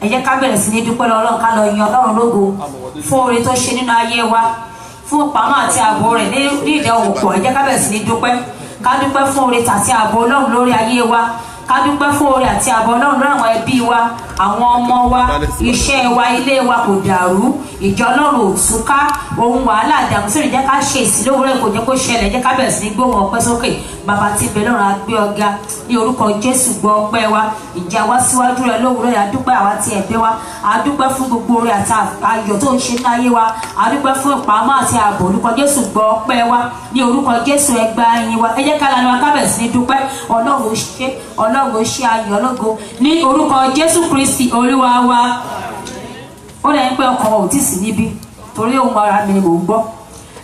ẹ jẹ́ ká bẹ̀rẹ̀ sí ní dúpẹ́ lọ́wọ́ Ọlọ́run, ká lọ yin Ọlọ́run lógo fún oore tó ṣe nínú ayé wa, fún ìpamọ́ àti ààbò rẹ̀ ní ìdẹ̀wò pọ̀. Ẹ jẹ́ ká bẹ̀rẹ̀ sí ní dúpẹ́, ká dúpẹ́ fún oore àti ààbò Ọlọ́run lórí ayé wa, ká dúpẹ́ fún oore àti ààbò Ọlọ́run lórí àwọn ẹbí wa, àwọn ọmọ wa, iṣẹ́ wa, ilé wa kò dàrú, ìjọ Ọlọ́run ò túká, ohun wàhálà àdàmú sí ìjẹ́ ká ṣe ìsìlówórẹ́ kò jẹ́ kó ṣẹlẹ̀. Jẹ́ ká bẹ̀rẹ̀ sí ní gbóhùn ọpẹ́ sókè. Bàbá tí bẹ lọ́run, a gbé ọ̀gá ní orúkọ Jésù, gbọ́ ọpẹ́ wa. Ìjà wá síwájú rẹ lówùúrọ̀ yìí, a dúpẹ́ àwa tí ẹ̀bẹ̀ wa, a dúpẹ́ fún gbogbo oore àti ayọ̀ tó ń ṣe ní ayé wa, a dúpẹ́ fún ìpamọ́ àti ààbò. Orúkọ Jésù gbọ́ ọpẹ́ wa, ní orúkọ Jésù ẹ gba ìyìn wa. Ẹ jẹ́ ká lanu wa ká bẹ̀rẹ̀ sí ní dúpẹ́. Ọlọ́run ṣe, Ọlọ́run ṣe ayọ̀ ológo ní orúkọ Jésù Kristi Olúwa wa. Ó dẹ̀ pé ọkàn ò tí sí níbí torí ohun ara mi ni mò ń gbọ́.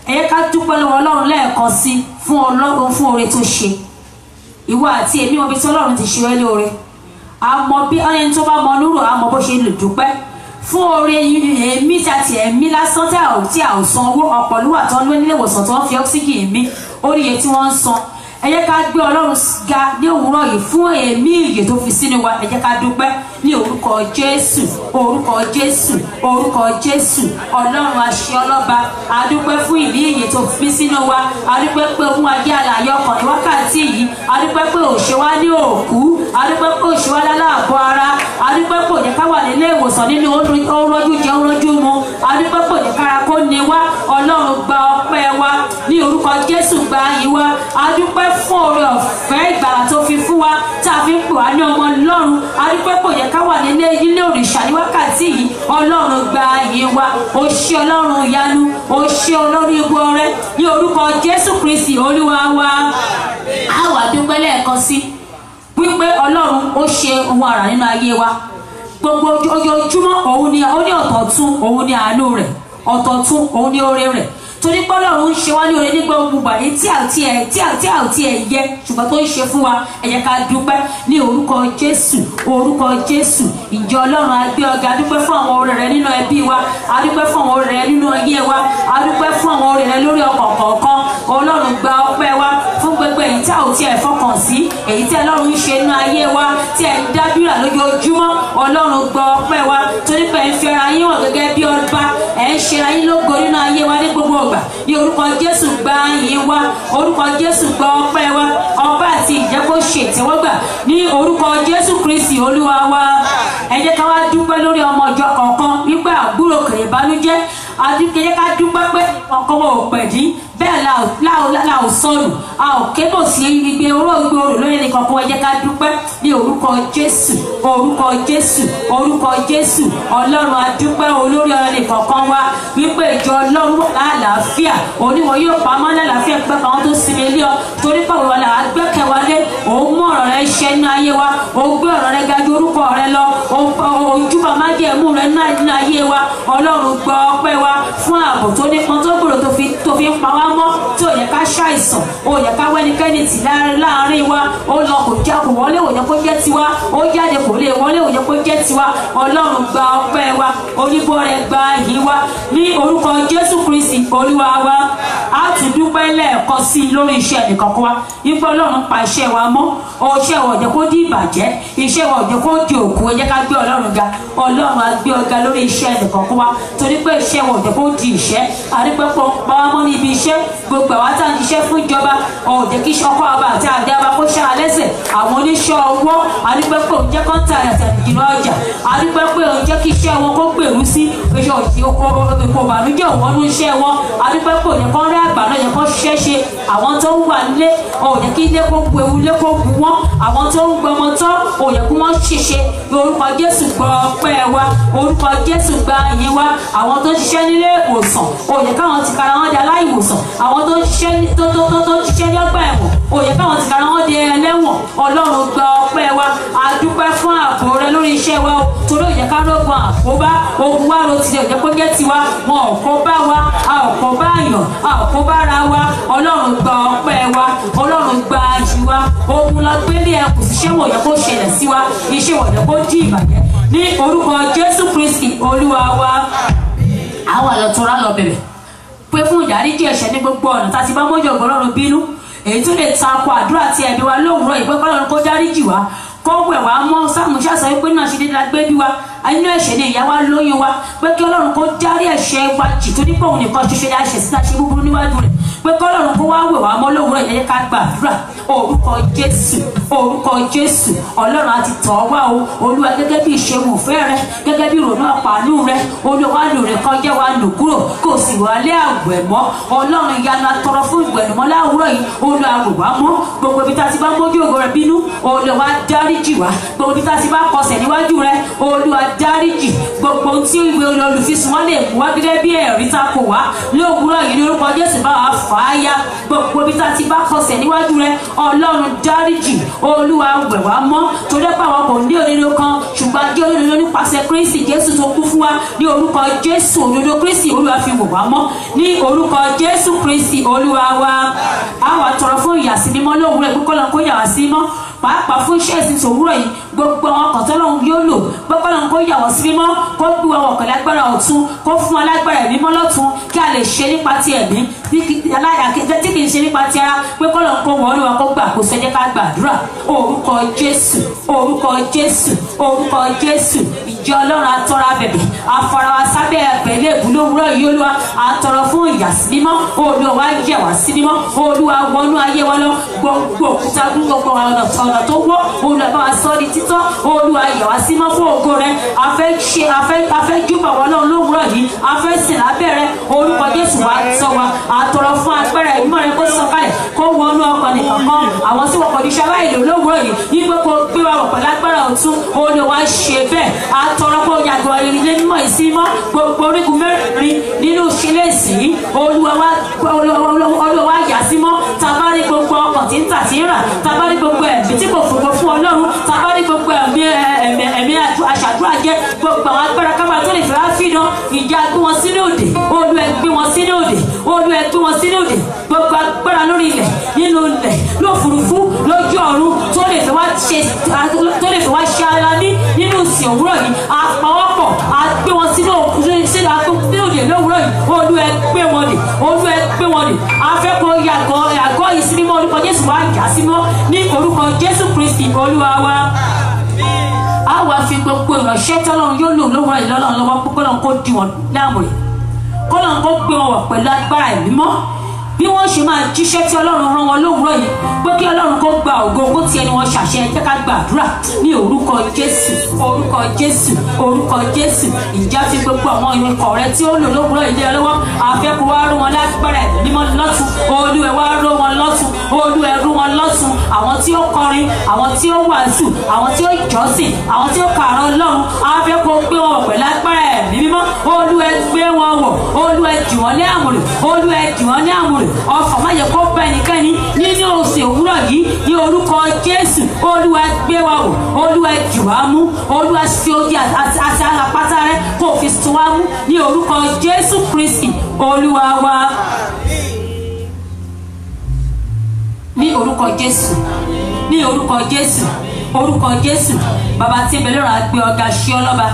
Ẹ jẹ́ ká dúpẹ́ lọ́wọ́ Ọlọ́run lẹ́ẹ̀kan sí fún Ọlọ́run fún oore tó ṣe. Ìwọ àti èmi mọ̀ bí tí Ọlọ́run ti ṣe wẹ́lẹ́ oore. A mọ̀ bí ẹni tó bá mọ núrò, a mọ̀ bó ṣe lè dúpẹ́ fún oore èémí àti ẹ̀mí lásán tí a ò san owó. Ọ̀pọ̀ ló wà tó ń lé nílé ìwòsàn tó ń fi ọ́ksíjìn mí, oríye tí wọ́n ń san. Ẹ jẹ́ ká gbé Ọlọ́run ga ní òwúrọ̀ yìí fún ẹ̀mí ìyè tó fi sínú wa. Ẹ jẹ́ ká dúpẹ́ ní orúkọ Jésù, orúkọ Jésù, orúkọ Jésù. Ọlọ́run àṣẹ ọlọ́ba, a dúpẹ́ fún ìmí ìyè tó fi sínú wa. A dúpẹ́ pé ohun ajé àlàyé ọkàn ní wákàtí yìí. A dúpẹ́ pé ò ṣe wá ní òkú. A dúpẹ́ pé ò ṣe wá láláàbọ̀ ara. A dúpẹ́ pé ò jẹ́ ká wà nílé ìwòsàn nínú orójú jẹ orójú mu. A dúpẹ́ pé ò jẹ́ kára kó ní wá. Ọlọ́run gba ọpẹ́ wa ní orúkọ Jésù, gba ìyìn wa. A dúpẹ́ fún oore ọ̀fẹ́ ìgbàlà tó fi fún wa, tá a fi ń pè wá ní ọmọ Ọlọ́run. A dúpẹ́ pé ò jẹ́ ká wà nílé òrìṣà ní wákàtí yìí. Ọlọ́run gba ìyìn wa. O ṣé Ọlọ́run ìyanu, o ṣé olórí igbó rẹ ní orúkọ Jésù Kristi Olúwa wa. A wá dúpẹ́ lẹ́ẹ̀kan sí wípé Ọlọ́run ó ṣe ohun àrà nínú ayé wa. Gbogbo ojoojúmọ́ òun ni ọ̀tọ̀ọ̀tún, òun ni àánú rẹ̀, ọ̀tọ̀ọ̀tún òun ni oore rẹ̀. Torí pé Ọlọ́run ń ṣe wá ní oore nígbà gbogbo àyè tí a ò tiẹ̀ yẹ, ṣùgbọ́n tó ń ṣe fún wa. Ẹ jẹ́ ká dúpẹ́ ní orúkọ Jésù, orúkọ Jésù. Ìjọ Ọlọ́run a gbé ọ̀gá, a dúpẹ́ fún àwọn oore rẹ nínú ẹbí wa, a dúpẹ́ fún àwọn oore rẹ nínú ayé wa, a dúpẹ́ fún àwọn oore rẹ lórí ọkàn kọ̀ọ̀kan. Ọlọ́run gba ọpẹ́ wa fún gbogbo èyí tí a ò tiẹ̀ fọkàn sí, èyí tí Ọlọ́run ń ṣe nínú ayé wa, tí ẹ ń dábìrà lójoojúmọ́. Ọlọ́run gba ọpẹ́ wa torí pé ẹ ń fi ara yín hàn gẹ́gẹ́ bí ọba, ẹ ń ṣe ara yín lógo nínú ayé wa ní gbogbo ní orúkọ Jésù gba ìyìn wa, orúkọ Jésù gba ọpẹ́ wa, ọpẹ́ àti ìjẹ́ kó ṣe ìtẹ́wọ́gbà ní orúkọ Jésù Kristi Olúwa wa. Ẹ jẹ́ ká wá dúpẹ́ lórí ọmọ ìjọ kọ̀ọ̀kan wípé àbúrò kèrè ìbànújẹ́. Ẹ jẹ́ ká dúpẹ́ pé ọkọ wọn ò pẹ̀dí, bẹ́ẹ̀ la ò sọnù, a ò kébò sí igbe oró lórí ẹnì kankan. Ẹ jẹ́ ká dúpẹ́ ní orúkọ Jésù, orúkọ Jésù, orúkọ Jésù. Ọlọ́run a dúpẹ́ olórí ẹnì kankan wa wípé ìjọ Ọlọ́run lálàáfíà, oníwọ̀n yóò pamọ́ lálàáfíà pẹ́ káwọn tó sinmi lé ọ. Torí pé òun là á gbẹ́kẹ̀wálé, òun mú ọ̀rọ̀ rẹ ṣẹ nínú ayé wa, òun gbé ọ̀rọ̀ rẹ ga ju orúkọ rẹ lọ, ojúbà má jẹ́ ẹ̀mú rẹ nínú ayé wa. Ọlọ́run gbọ́ ọpẹ́ wa fún ààbò tó nípọn tó gbòòrò tó fi ń pa wá mọ́, tí ò yẹ ká ṣàìsàn, ò yẹ ká wẹ́nikẹ́ni tì láàrin wa. Ó lọ kò wọlé, ò yẹ kó jẹ́ tiwa, ó jáde kò lè wọlé, ò yẹ kó jẹ́ tiwa. Ọlọ́run gba ọpẹ́ wa, oníbọ̀ rẹ gba ìyìn wa ní orúkọ Jésù Kristi Olúwa wa. A tún dúpẹ́ lẹ́ẹ̀kan sí lórí iṣẹ́ ẹnìkan wa wípé Ọlọ́run pa iṣẹ́ wa mọ́. Iṣẹ́ wa ò jẹ́ kó di ìbàjẹ́, iṣẹ́ wa ò jẹ́ kó di òkú. Ẹ jẹ́ ká gbé Ọlọ́run ga. Ọlọ́run á gbé ọ̀gá lórí iṣẹ́ ẹnìkan wa torí pé iṣẹ́ wa ò jẹ́ kó di ìṣẹ́. Àdúpẹ́pọ̀ pa wá mọ́ níbi iṣẹ́, gbogbo àwa tá à ń ṣiṣẹ́ fún ìjọba, ò jẹ́ kí ọkọ̀ ọba àti àdé ọba kó ṣáà lẹ́sẹ̀. Àwọn oníṣẹ́ ọwọ́, àdúpẹ́pọ̀ ń jẹ́ kọ́ńtà ìjìnà ọjà, àdúpẹ́pọ̀ ń jẹ́ kí iṣẹ́ wọn kó gbèrú sí ìbànújẹ́ òwọ́nú iṣẹ́ wọn. Àdúpẹ́pọ̀ yẹ kọ́ rí àgbà náà, yẹ kọ́ ṣiṣẹ́ ṣe. Àwọn tó ń wà nílé, ò jẹ́ kí ilé kó bu ewu, ilé kó bu wọ́n. Àwọn tó ń gbọmọ tán, ò yẹ kí wọ́n ṣiṣẹ́. Orúkọ Jésù gbọ́ ọpẹ́ wa, orúkọ Jésù gba ìyìn wa. Àwọn tó ń ṣiṣẹ́ nílé ìwòsàn, ò yẹ káwọn ti kára wọn di aláìwòsàn. Àwọn tó ń ṣiṣẹ́ ní ọgbà ẹ̀wọ̀n, ò yẹ káwọn ti kára wọn di ẹlẹ́wọ̀n. Ọlọ́run gba ọpẹ́ wa. A dúpẹ́ fún ààbò rẹ lórí iṣẹ́ wa, torí ò yẹ ká lóògùn àkóbá, ogun wa ló ti jẹ́ kó jẹ́ tiwa. Wọn ò kó bá wa, a ò kó bá yàn, a ò kó bá ra wa. Ọlọ́run gba ọpẹ́ wa, Ọlọ́run gba ayọ̀ wa. Ogun la gbé ní ẹkùn, iṣẹ́ wọ̀nyẹ kó ṣẹlẹ̀ sí wa, iṣẹ́ wọ̀nyẹ kó di ìbàjẹ́ ní orúkọ Jésù Kristi Olúwa wa. Àwọn àlọ́tọ́ra lọ bẹ̀rẹ̀ pé fún ìdáríjì ẹ̀ṣẹ̀ ní gbogbo ọ̀nà tá a ti bá mọ́jọ́ Ọlọ́run bínú, èyí tó lè takò àdúrà tí ẹbí wa lówùúrọ̀ ìpẹ́kọ́ Ọlọ́run kó dáríjì wá, kó wẹ̀ wá mọ́. Sáàmù ṣàṣọ wípé náà ṣe dédé gbé bí wa inú ẹ̀ṣẹ̀ ni ìyá wa lóyún wa, pé kí Ọlọ́run kó dárí ẹ̀ṣẹ̀ wa jì torí pé òun nìkan ṣoṣo ní àṣẹ síta ṣe búburú níwájú rẹ̀, pé kí Ọlọ́run kó wá wẹ̀ wá mọ́ lówùúrọ̀ yẹn ká gbàdúrà. Orúkọ Jésù, orúkọ Jésù, Ọlọ́run àti tọ̀ wá o Olúwa, gẹ́gẹ́ bí ìṣeun òfẹ́ rẹ, gẹ́gẹ́ bí ìrònú àpàánú rẹ, Olúwa lò rẹ kọjá wa nù kúrò kò sì wà lé àwẹ̀ mọ́. Ọlọ́run ìyanu atọrọ fún ìgbẹ̀nùmọ́ láwùrọ̀ yìí, Olúwa wò wá mọ́. Gbogbo ibi tá a ti bá mójú ògo rẹ bínú, Olúwa dáríjì wá. Gbogbo ibi tá a ti bá kọsẹ̀ níwájú rẹ, Olúwa dáríjì. Gbogbo tí ìwé olùfisùn wọn lè mú wá gẹ́gẹ́ bí ẹ̀rí tá kò wá lówùúrọ̀ yìí lórúkọ Jésù bá wa fà á ya. Gbogbo ibi tá a ti bá kọsẹ̀ níwájú rẹ, Ọlọ́run dáríjì. Olúwa wẹ̀ wá mọ́ torí pé àwọn kò ní òdodo kan ṣùgbọ́n ajé òdodo nípasẹ̀ Kristi Jésù tó kú fún wa. Ní orúkọ Jésù òdodo Kristi Olúwa fi wò wá mọ́. Ní orúkọ Jésù Kristi Olúwa wa. A wá tọrọ fún ìyàsímímọ́ lówùúrọ̀ pé kọ́lọ́n kó yà wá sí mọ́, pàápàá fún iṣẹ́ ìsìn tòwúrọ̀ yìí. Gbogbo àwọn kan tọ́lọ́run yóò lò pé kọ́lọ́n kó yà wọ́n sí mímọ́, kó gbé wọn wọ̀ pẹ̀lú agbára ọ̀tun, kó fún wọn lágbára ẹ̀mí mọ́ lọ́tun kí a lè ṣe nípa ti ẹ̀mí tí kì í ṣe nípa ti ara, pé kọ́lọ́n kó wọ́n Olúwa kó gbà kó sẹ́jẹ́ ká gbàdúrà. Orúkọ Jésù, orúkọ Jésù, orúkọ Jésù. Ìjọ Ọlọ́run atọ́ra bẹ̀bẹ̀ afarawa sábẹ́ ẹ̀pẹ̀lẹ́ ìbúlówúrọ̀ yìí Olúwa atọrọ fún ìyàsímímọ́. Olúwa yẹ̀ wá sí mímọ́, Olúwa wọnú ayé wa lọ. Gbogbo òkúta gbogbo ọ̀nà tó wọ́, Olúwa bá wa sọ di títọ́. Olúwa yẹ̀ wá sí mímọ́ fún ògo rẹ. Afẹ́ júbà wọn náà lówùúrọ̀ yìí, afẹ́ sìn lábẹ́ rẹ. Orúkọ Jésù wa sọ wa atọrọ fún agbára ìmọ̀ rẹ kó sọ kalẹ̀ kó wọnú ọkàn nìkan kan. Àwọn tí wọn kò ní ṣaláì lò lówùúrọ̀ yìí nígbà kó gbé wa wọ̀ pẹ̀lú agbára ọ̀tun, Olúwa ṣe bẹ́ẹ̀. Atọrọ kó yàgò ilé mímọ́ ìsímọ́ gbogbo orígun mẹ́rin nínú ìṣẹ̀lẹ̀ ìsìn. Olúwa yà sí mọ́. Tabari gbogbo ọkàn tí ń tà tí ń rà, tabari gbogbo ẹ̀mí tí kò fògo fún Ọlọ́run, tabari gbogbo ẹ̀mí aṣàdúrà jẹ́ gbogbo àwọn agbára kábàá tó lè fẹ́ àfihàn ìjà gbé wọn sínú òde. Olúwa gbé wọn sínú òde, Olúwa gbé wọn sínú òde. Gbogbo agbára lórí ilẹ̀, nínú ilẹ̀, lófurufú, lójú ọ̀run tó lè fẹ́ wá ṣe ara ní nínú ìsìn òwúrọ̀ yìí, àpawọ́pọ̀ àgbé wọn sínú òde lówùúrọ̀ yìí. Olúwa gbé wọn dè, Olúwa gbé wọn dè. Afẹ́kọ̀ọ́ yàgọ́ yìí sí mímọ́, orúkọ Jésù wá yà sí mọ́ ní orúkọ Jésù Kristi Olúwa wa. A wá fi gbogbo ìránṣẹ́ tọ́lọ́run yóò lò lówùúrọ̀ yìí lọ́lọ́run lọ́wọ́ pé kọ́lọ́run kó dì wọ́n láàmú rẹ̀, kọ́lọ́run kó gbé wọn wọ̀ pẹ̀lú agbára ẹ̀mí mọ́. Bí wọ́n ṣe máa jíṣẹ́ tí Ọlọ́run rán wọn lówùúrọ̀ yìí, pé kí Ọlọ́run kó gba ògo kó tiẹ̀ ni wọ́n ṣàṣẹ jẹ́ ká gbàdúrà ní orúkọ Jésù, orúkọ Jésù, orúkọ Jésù. Ìjà fi gbogbo àwọn ikọ̀ rẹ tí ó lò lówùúrọ̀ yìí lé lọ́wọ́. Àfẹ́kù wá rú wọn lágbára mímọ́ lọ́tun, Olúwa wá rú wọn lọ́tun, Olúwa rú wọn lọ́tun. Àwọn tí ó kọrin, àwọn tí ó wàásù, àwọn tí ó jọ́sìn, àwọn tí ó kàrọ̀ Ọlọ́run, àfẹ́kù gbé wọn pẹ̀lú agbára ẹ̀mí mímọ́. Olúwa gbé wọn wọ̀, Olúwa jì wọ́n ní àmùrè, Olúwa jì wọ́n ní àmùrè. Ọfà má yẹ kó bá ẹnikẹ́ni nínú òsè òwúrọ̀ yìí ní orúkọ Jésù. Olúwa gbé wa wò, Olúwa jù wá mú, Olúwa fi odi àti àpáta rẹ kó fi tún wá mú ní orúkọ Jésù Kristi Olúwa wa. Ní orúkọ Jésù, ní orúkọ Jésù, orúkọ Jésù. Bàbá tí ń bẹ lọ́rọ̀ àgbé ọ̀gá ṣe ọlọ́ba.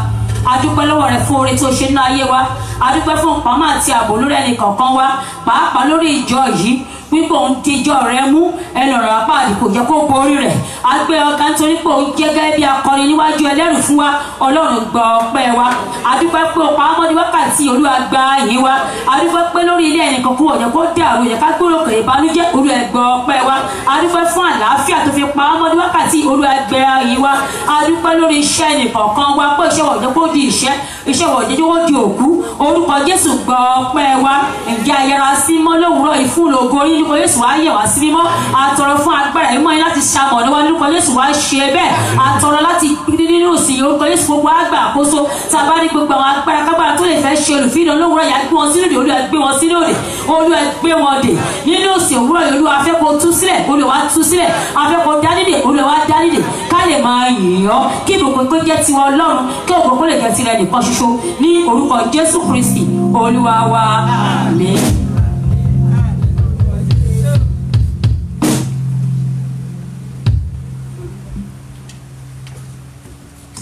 Adúpẹ́ lọ́wọ́ rẹ fún oore tó ṣe nínú ayé wa. Adúpẹ́ fún ìpamọ́ àti ààbò lórí ẹnì kọ̀ọ̀kan wa, pàápàá lórí ìjọ yìí. wípé òun ti ìjọ rẹ̀ mú ẹnu ọ̀rọ̀ apáàdì kò jẹ́ kó borí rẹ̀. A gbé ọ̀gá nítorí pé òun jẹ́ gẹ́gẹ́ bí akọni níwájú ẹlẹ́rù fún wa. Ọlọ́run gbọ́ ọpẹ́ wa. A dúpẹ́ pé ó pa á mọ́ ní wákàtí Olúwa gba ìyìn wa. A dúpẹ́ pé lórí ilé ẹnìkan kó ọ̀jọ̀ kó dàrú yẹ ká gbóró kèrè ìbànújẹ́ Olúwa gbọ́ ọpẹ́ wa. A dúpẹ́ fún àlàáfíà tó fi pa á mọ́ ní wákàtí Olúwa gba ìyìn wa. A dúpẹ́ lórí iṣẹ́ ẹnìkọ̀ọ̀kan wa pé iṣẹ́ wọ̀jọ́ kó di iṣẹ́ wọ̀jọ́ kó di òkú. Orúkọ Jésù gbọ́ ọpẹ́ wa. Ǹjẹ́ ayára sí mọ́ lówùúrọ̀ ìfún lògo yín lórúkọ Jésù wá yẹ̀ wá sí mímọ́. Àtọrọ fún agbára ìmọ̀ yín láti ṣamọ̀ níwá lórúkọ Jésù wá ṣe bẹ́ẹ̀. Àtọrọ láti nínú ìsìn orúkọ Jésù gbogbo àgbà àkóso tàbá ní gbogbo àwọn agbára kágbára tó lè fẹ́ ṣe olùfihàn lówùúrọ̀ yà gbé wọn sínú òde Olúwa gbé wọn sínú òde Olúwa gbé wọn dè nínú ìsìn òwúrọ̀ yìí Olúwa fẹ́ kó tú sílẹ̀ Olúwa tú sílẹ̀ afẹ́ kó dánidè Olúwa dánidè ká lè máa yìn ọ́ kí ìbùkún kó jẹ́ tiwa Ọlọ́run kí òkùnkùn kó lè jẹ́ tirẹ̀ nìkan ṣoṣo ní orúkọ Jésù Kristi Olúwa wa àmín.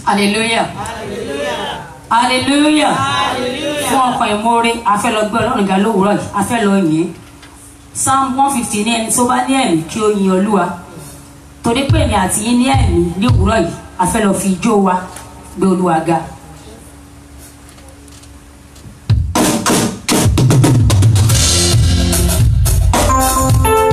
Hallelujah. Hallelujah. Fún ọkàn ìmoore a fẹ́ lọ gbé Ọlọ́run ga lówùúrọ̀ yìí a fẹ́ lọ yìn. Psalm 150 ní ẹni tó bá ní ẹ̀mí kí ó yin Olúwa. torí pé èmi àti yín ní ẹ̀mí ní òwúrọ̀ yìí a fẹ́ lọ fi ijó wa gbé Olúwa ga. Oh,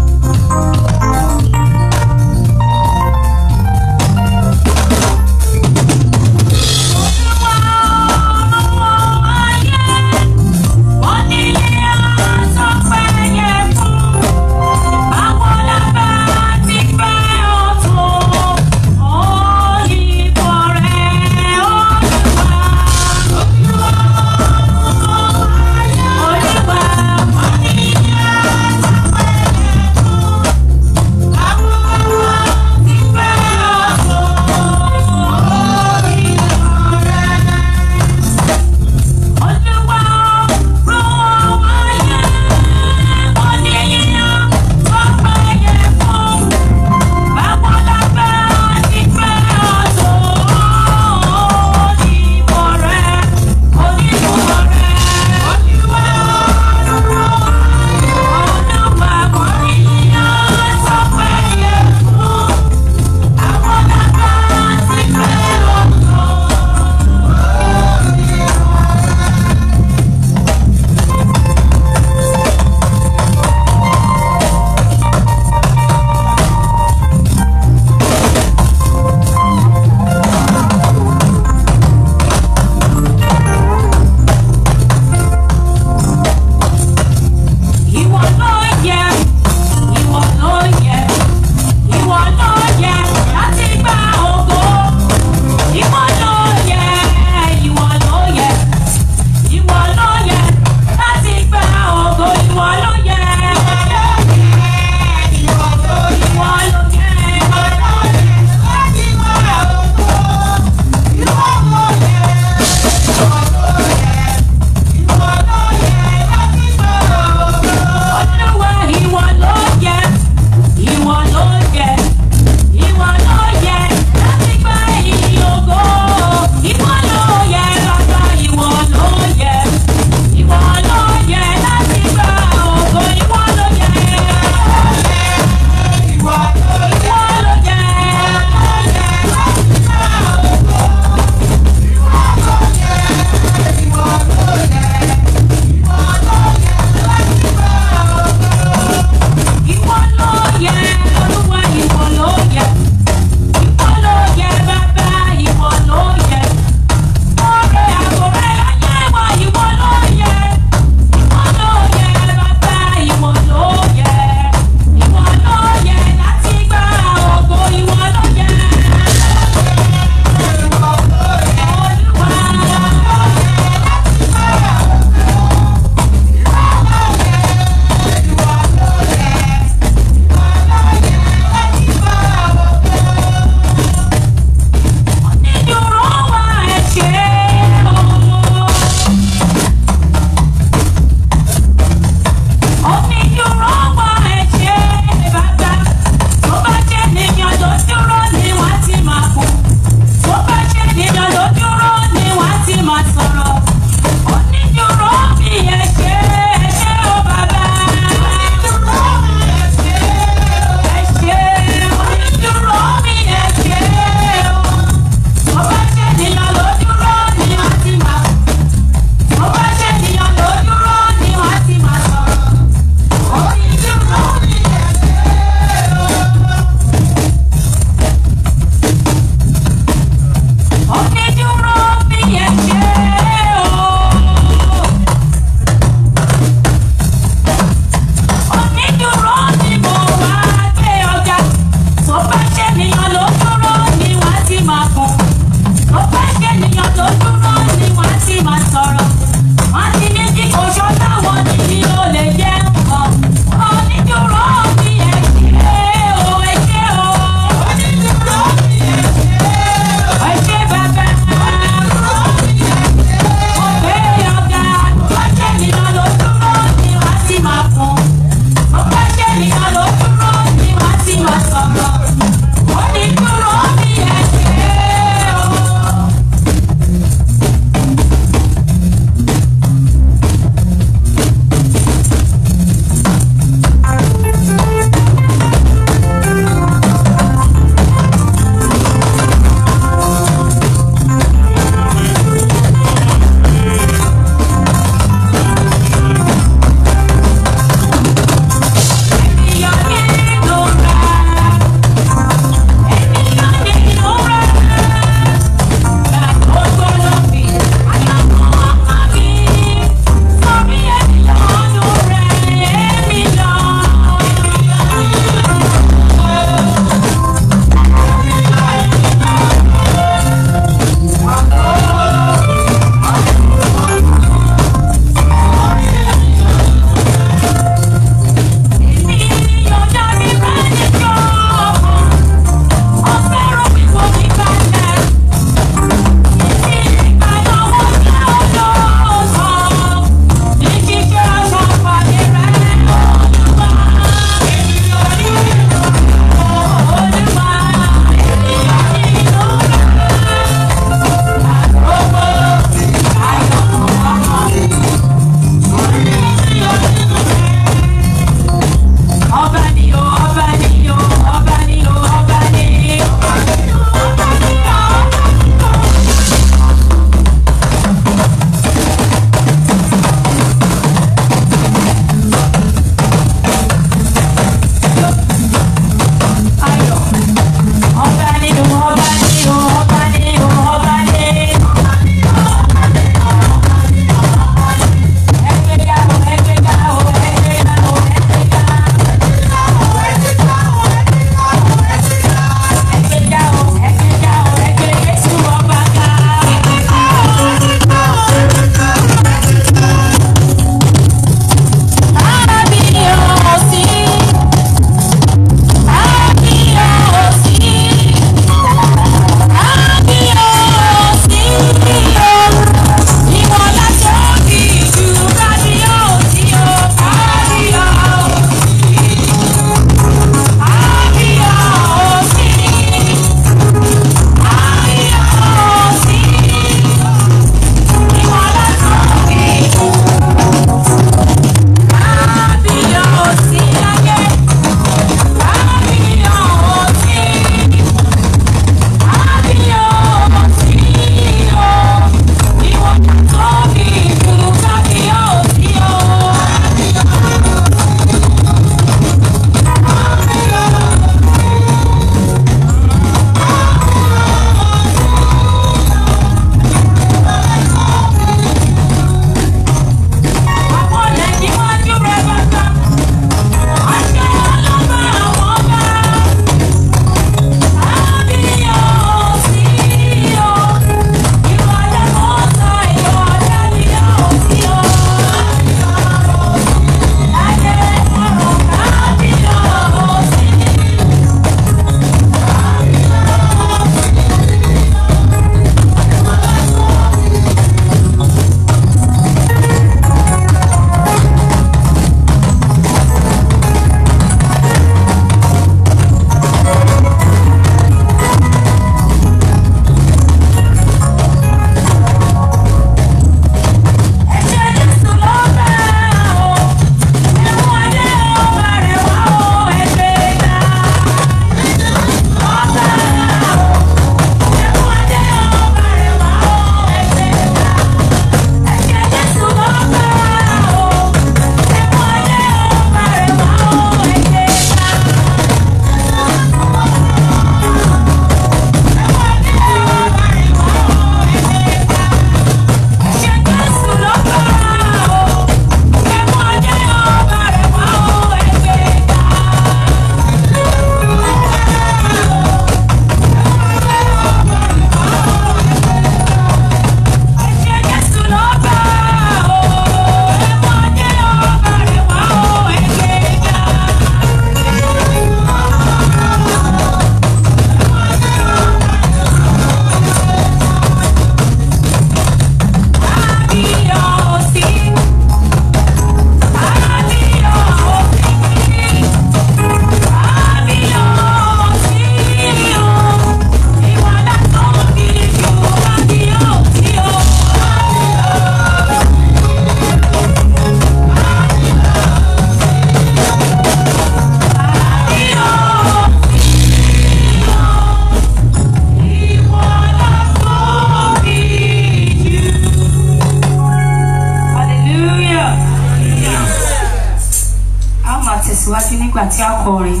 tẹ̀síwájú nígbà tí a kọrin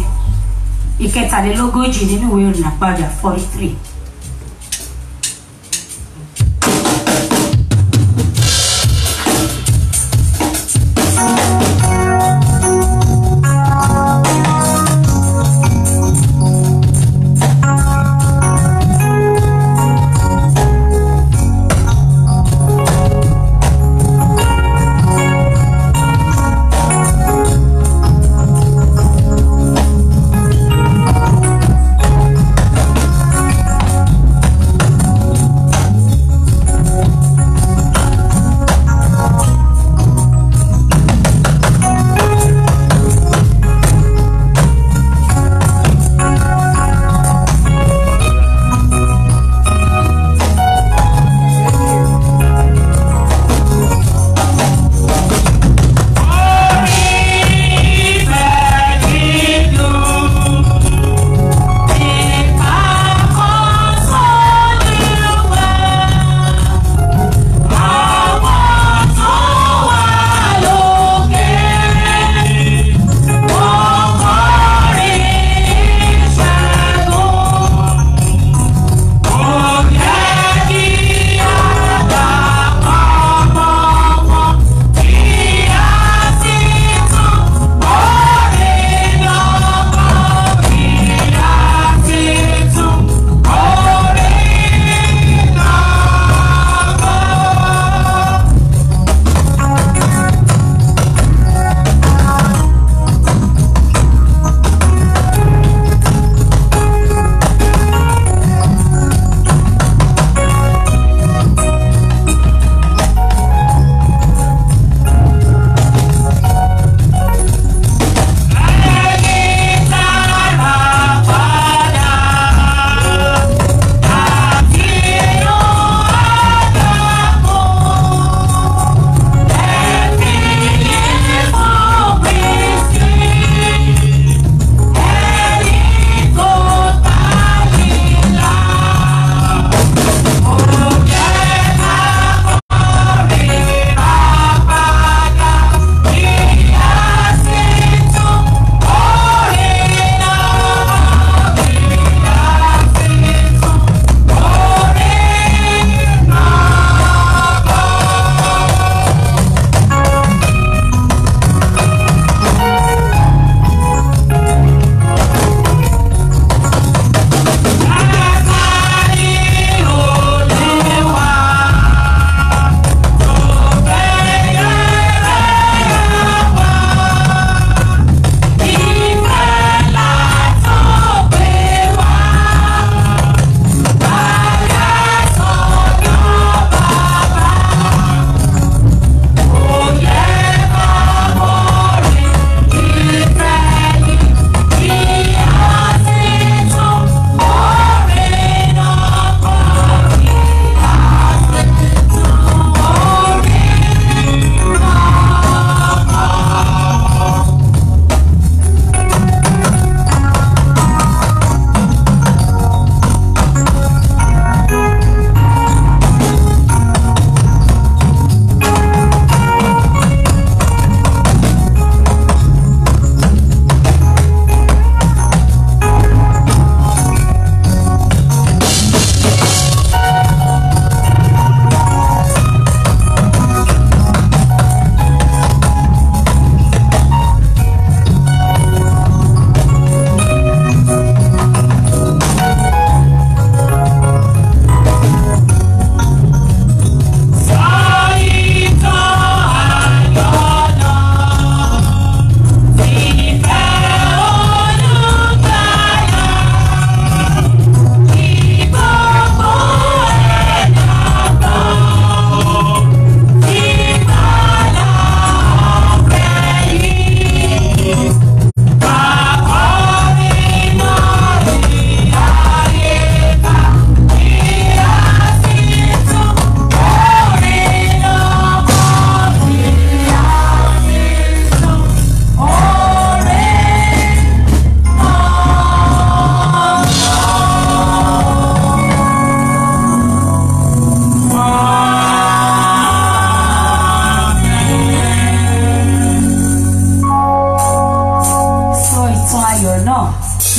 ìkẹtàlélógójì nínú ìwé ìrìnàpadà 43.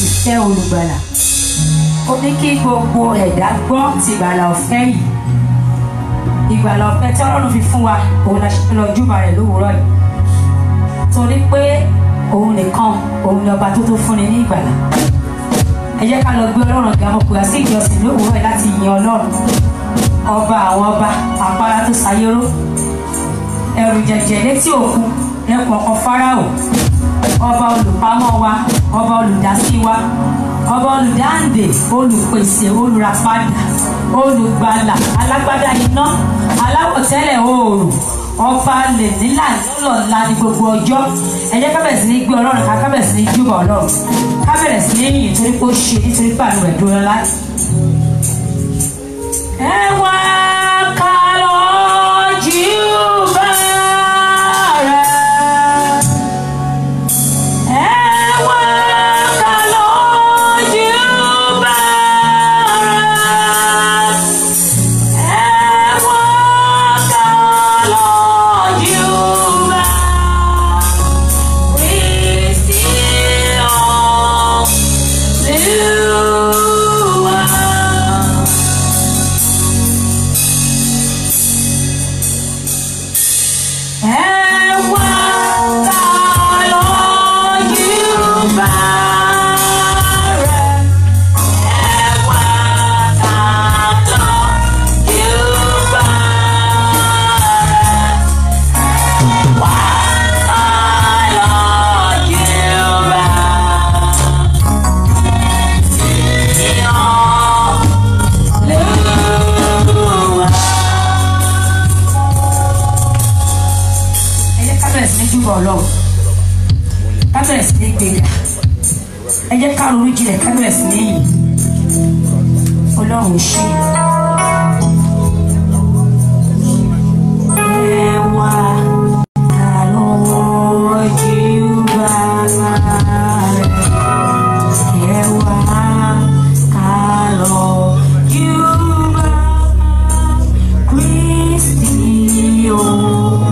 ìfẹ́ olùgbàlà. Ó ní kí gbogbo ẹ̀dá gbọ́ ti ìgbàlà ọ̀fẹ́ yìí. Ìgbàlà ọ̀fẹ́ tí Ọlọ́run fi fún wa òun la ṣe lọ júbà rẹ̀ lówùúrọ̀ yìí. Torí pé òun nìkan òun ni ọba tó fúnni ní ìgbàlà. Ẹ jẹ́ ká lọ gbé Ọlọ́run ga mọ̀ pé sí ìjọsìn lówùúrọ̀ yìí láti yin Ọlọ́run. Ọba àwọn ọba, àpárá tó sayéró, ẹrù jẹ̀jẹ̀ létí òkun, ẹkùn ọkọ̀ Fáráò, ọba olùpamọ́ wa, ọba olùdásí wa, ọba olùdáǹdè, olùpèsè, olùràpadà, olùgbàlà, alágbádá iná, aláwọ̀tẹ́lẹ̀ oòrùn, ọba lè nílà lọ́lọ́la ní gbogbo ọjọ́. Ẹ jẹ́ ká bẹ̀rẹ̀ sí ní gbé Ọlọ́run ká bẹ̀rẹ̀ sí ní júbà Ọlọ́run, ká bẹ̀rẹ̀ sí ní yìn torí pé ó ṣe nítorí pé àánú rẹ̀ dúró láti. Ẹ wá ká lọ júbà rẹ̀. Ẹ wá ká lọ júbà rẹ̀. Ẹ wá ká lọ júbà Kristi Olúwa. Ọlọ́run ká bẹ̀rẹ̀ sí ní gbéga. Ẹ jẹ́ ká ronú jinlẹ̀ ká bẹ̀rẹ̀ sí ní yìn Ọlọ́run ṣe. Ẹ wá ká lọ júbà rẹ̀. Ẹ wá ká lọ júbà Kristi Olúwa.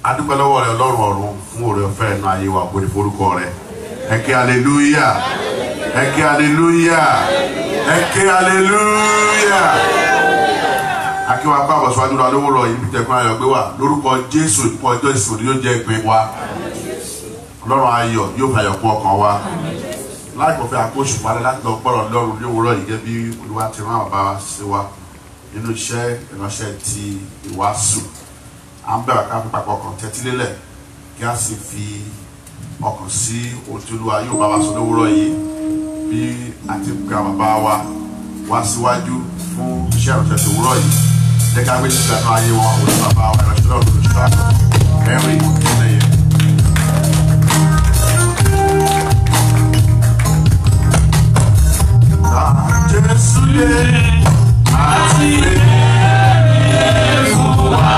adúpẹ́ lọ́wọ́ rẹ Ọlọ́run ọ̀run fún oore ọ̀fẹ́ ẹnu ayé wa kò ní forúkọ rẹ. Ẹ ké hallelujah, ẹ ké hallelujah, ẹ ké hallelujah. Akíwá pa àbọ̀sọ̀ adúlọ́ lówóró yìí bí tẹ̀kún ayọ̀ gbé wà lórúkọ Jésù ìpọ̀ ọjọ́ ìsòrí yóò jẹ́ ìpín wa. Ọlọ́run ayọ̀ yóò fàyọ̀ kún ọkàn wa. Láìpẹ́ fẹ́ àkóṣù parẹ́ láti lọ gbọ́rọ̀ lọ́rùn lówóró yìí gẹ́gẹ́ bí Olúwa ti rán àbá sí wa nínú iṣẹ́ ìránṣẹ́ ti ìwàásù. À ń bẹ̀rẹ̀ ká fi papọ̀ ọkàn tẹ́tí lélẹ̀ kí a sì fi ọkàn sí ohun tí Olúwa yóò bá wa sọ lówóró yìí bí a ti gbé àwọn bàbá wa wá síwájú fún iṣẹ́ ìránṣẹ́ ti òwúrọ̀ yìí. Jẹ́ ká gbé ìgbà náà ayé wọn òun bàbá wa ìránṣẹ́ náà lóṣùṣọ́ kẹrin lẹ́yìn. Jésù lè àti lè fún wa.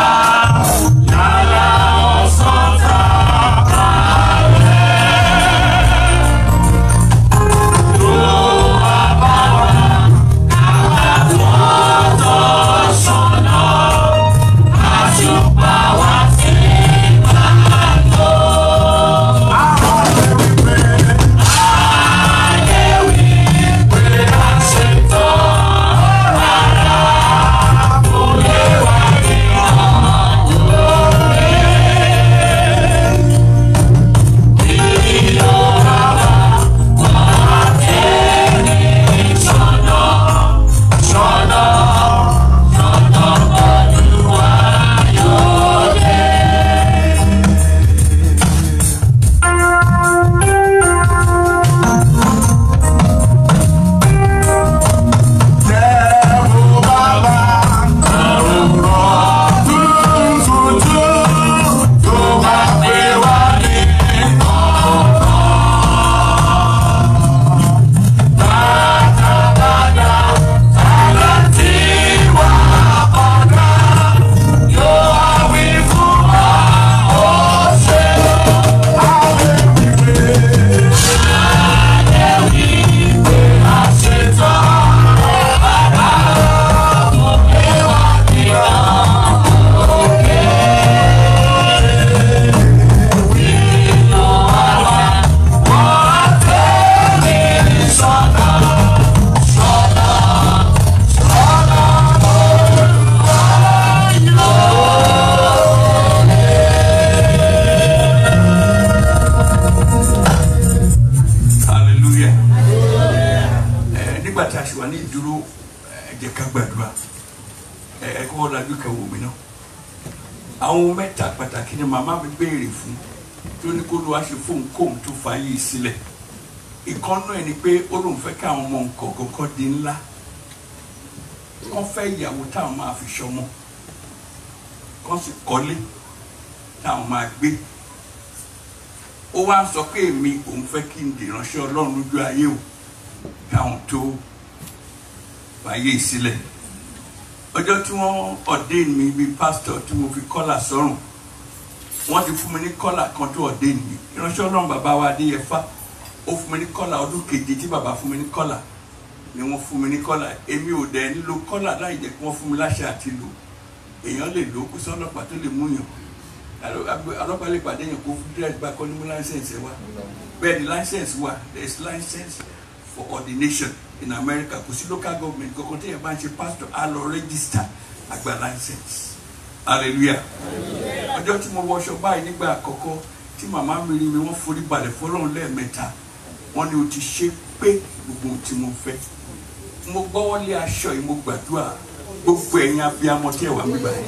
Àwọn mẹ́ta pàtàkì ni màmá mi béèrè fún tó ní kó ló wá ṣe fóun kóun tó fàyè sílẹ̀. Ìkànnú ẹ̀ ni pé ó lóun fẹ́ káwọn ọmọ nǹkan kọ́kọ́ di ńlá. Wọ́n fẹ́ ìyàwó táwọn máa fi ṣọmọ. Kán sì kọ́lé táwọn máa gbé. Ó wá sọ pé èmi òun fẹ́ kí n dìránṣẹ́ Ọlọ́run lójú ayé o káwọn tó fàyè sílẹ̀. Ọjọ́ tí wọ́n ordain mi bí pastor tí mo fi kọ́là sọ́rùn wọ́n ti fún mi ní kọ́là kan tó ordain mi. Ìránṣẹ́ Ọlọ́run bàbá wa Adéyẹfá ó fún mi ní kọ́là ọdún keje tí bàbá fún mi ní kọ́là ni wọ́n fún mi ní kọ́là. Èmi ò dẹ̀ nílò kọ́là láì jẹ́ kí wọ́n fún mi láṣẹ àti lò. Èèyàn lè lò ó kó sí ọlọ́pàá tó lè mú yàn. Ọlọ́pàá lè pàdé yàn kó dírẹ́sì bá kọ́ ní mú láńsẹ̀nsì wa. Bẹ́ẹ̀ ni láńsẹ̀nsì wà, there is license for ordination in America. Kò sí local government kankan tí yẹn bá ń ṣe pastor á lọ register àgbà license. Hallelujah. Ọjọ́ tí mo wọṣọ báyìí nígbà àkọ́kọ́ tí màmá mi rí mi wọ́n forí balẹ̀ fọ́lọ́run lẹ́ẹ̀mẹ́ta. Wọ́n ní o ti ṣe pé gbogbo ohun tí mo fẹ́. Mo gbọ́wọ́lé aṣọ yìí mo gbàdúrà gbogbo ẹ̀yin abiyamọ tí ẹ wà mí báyìí.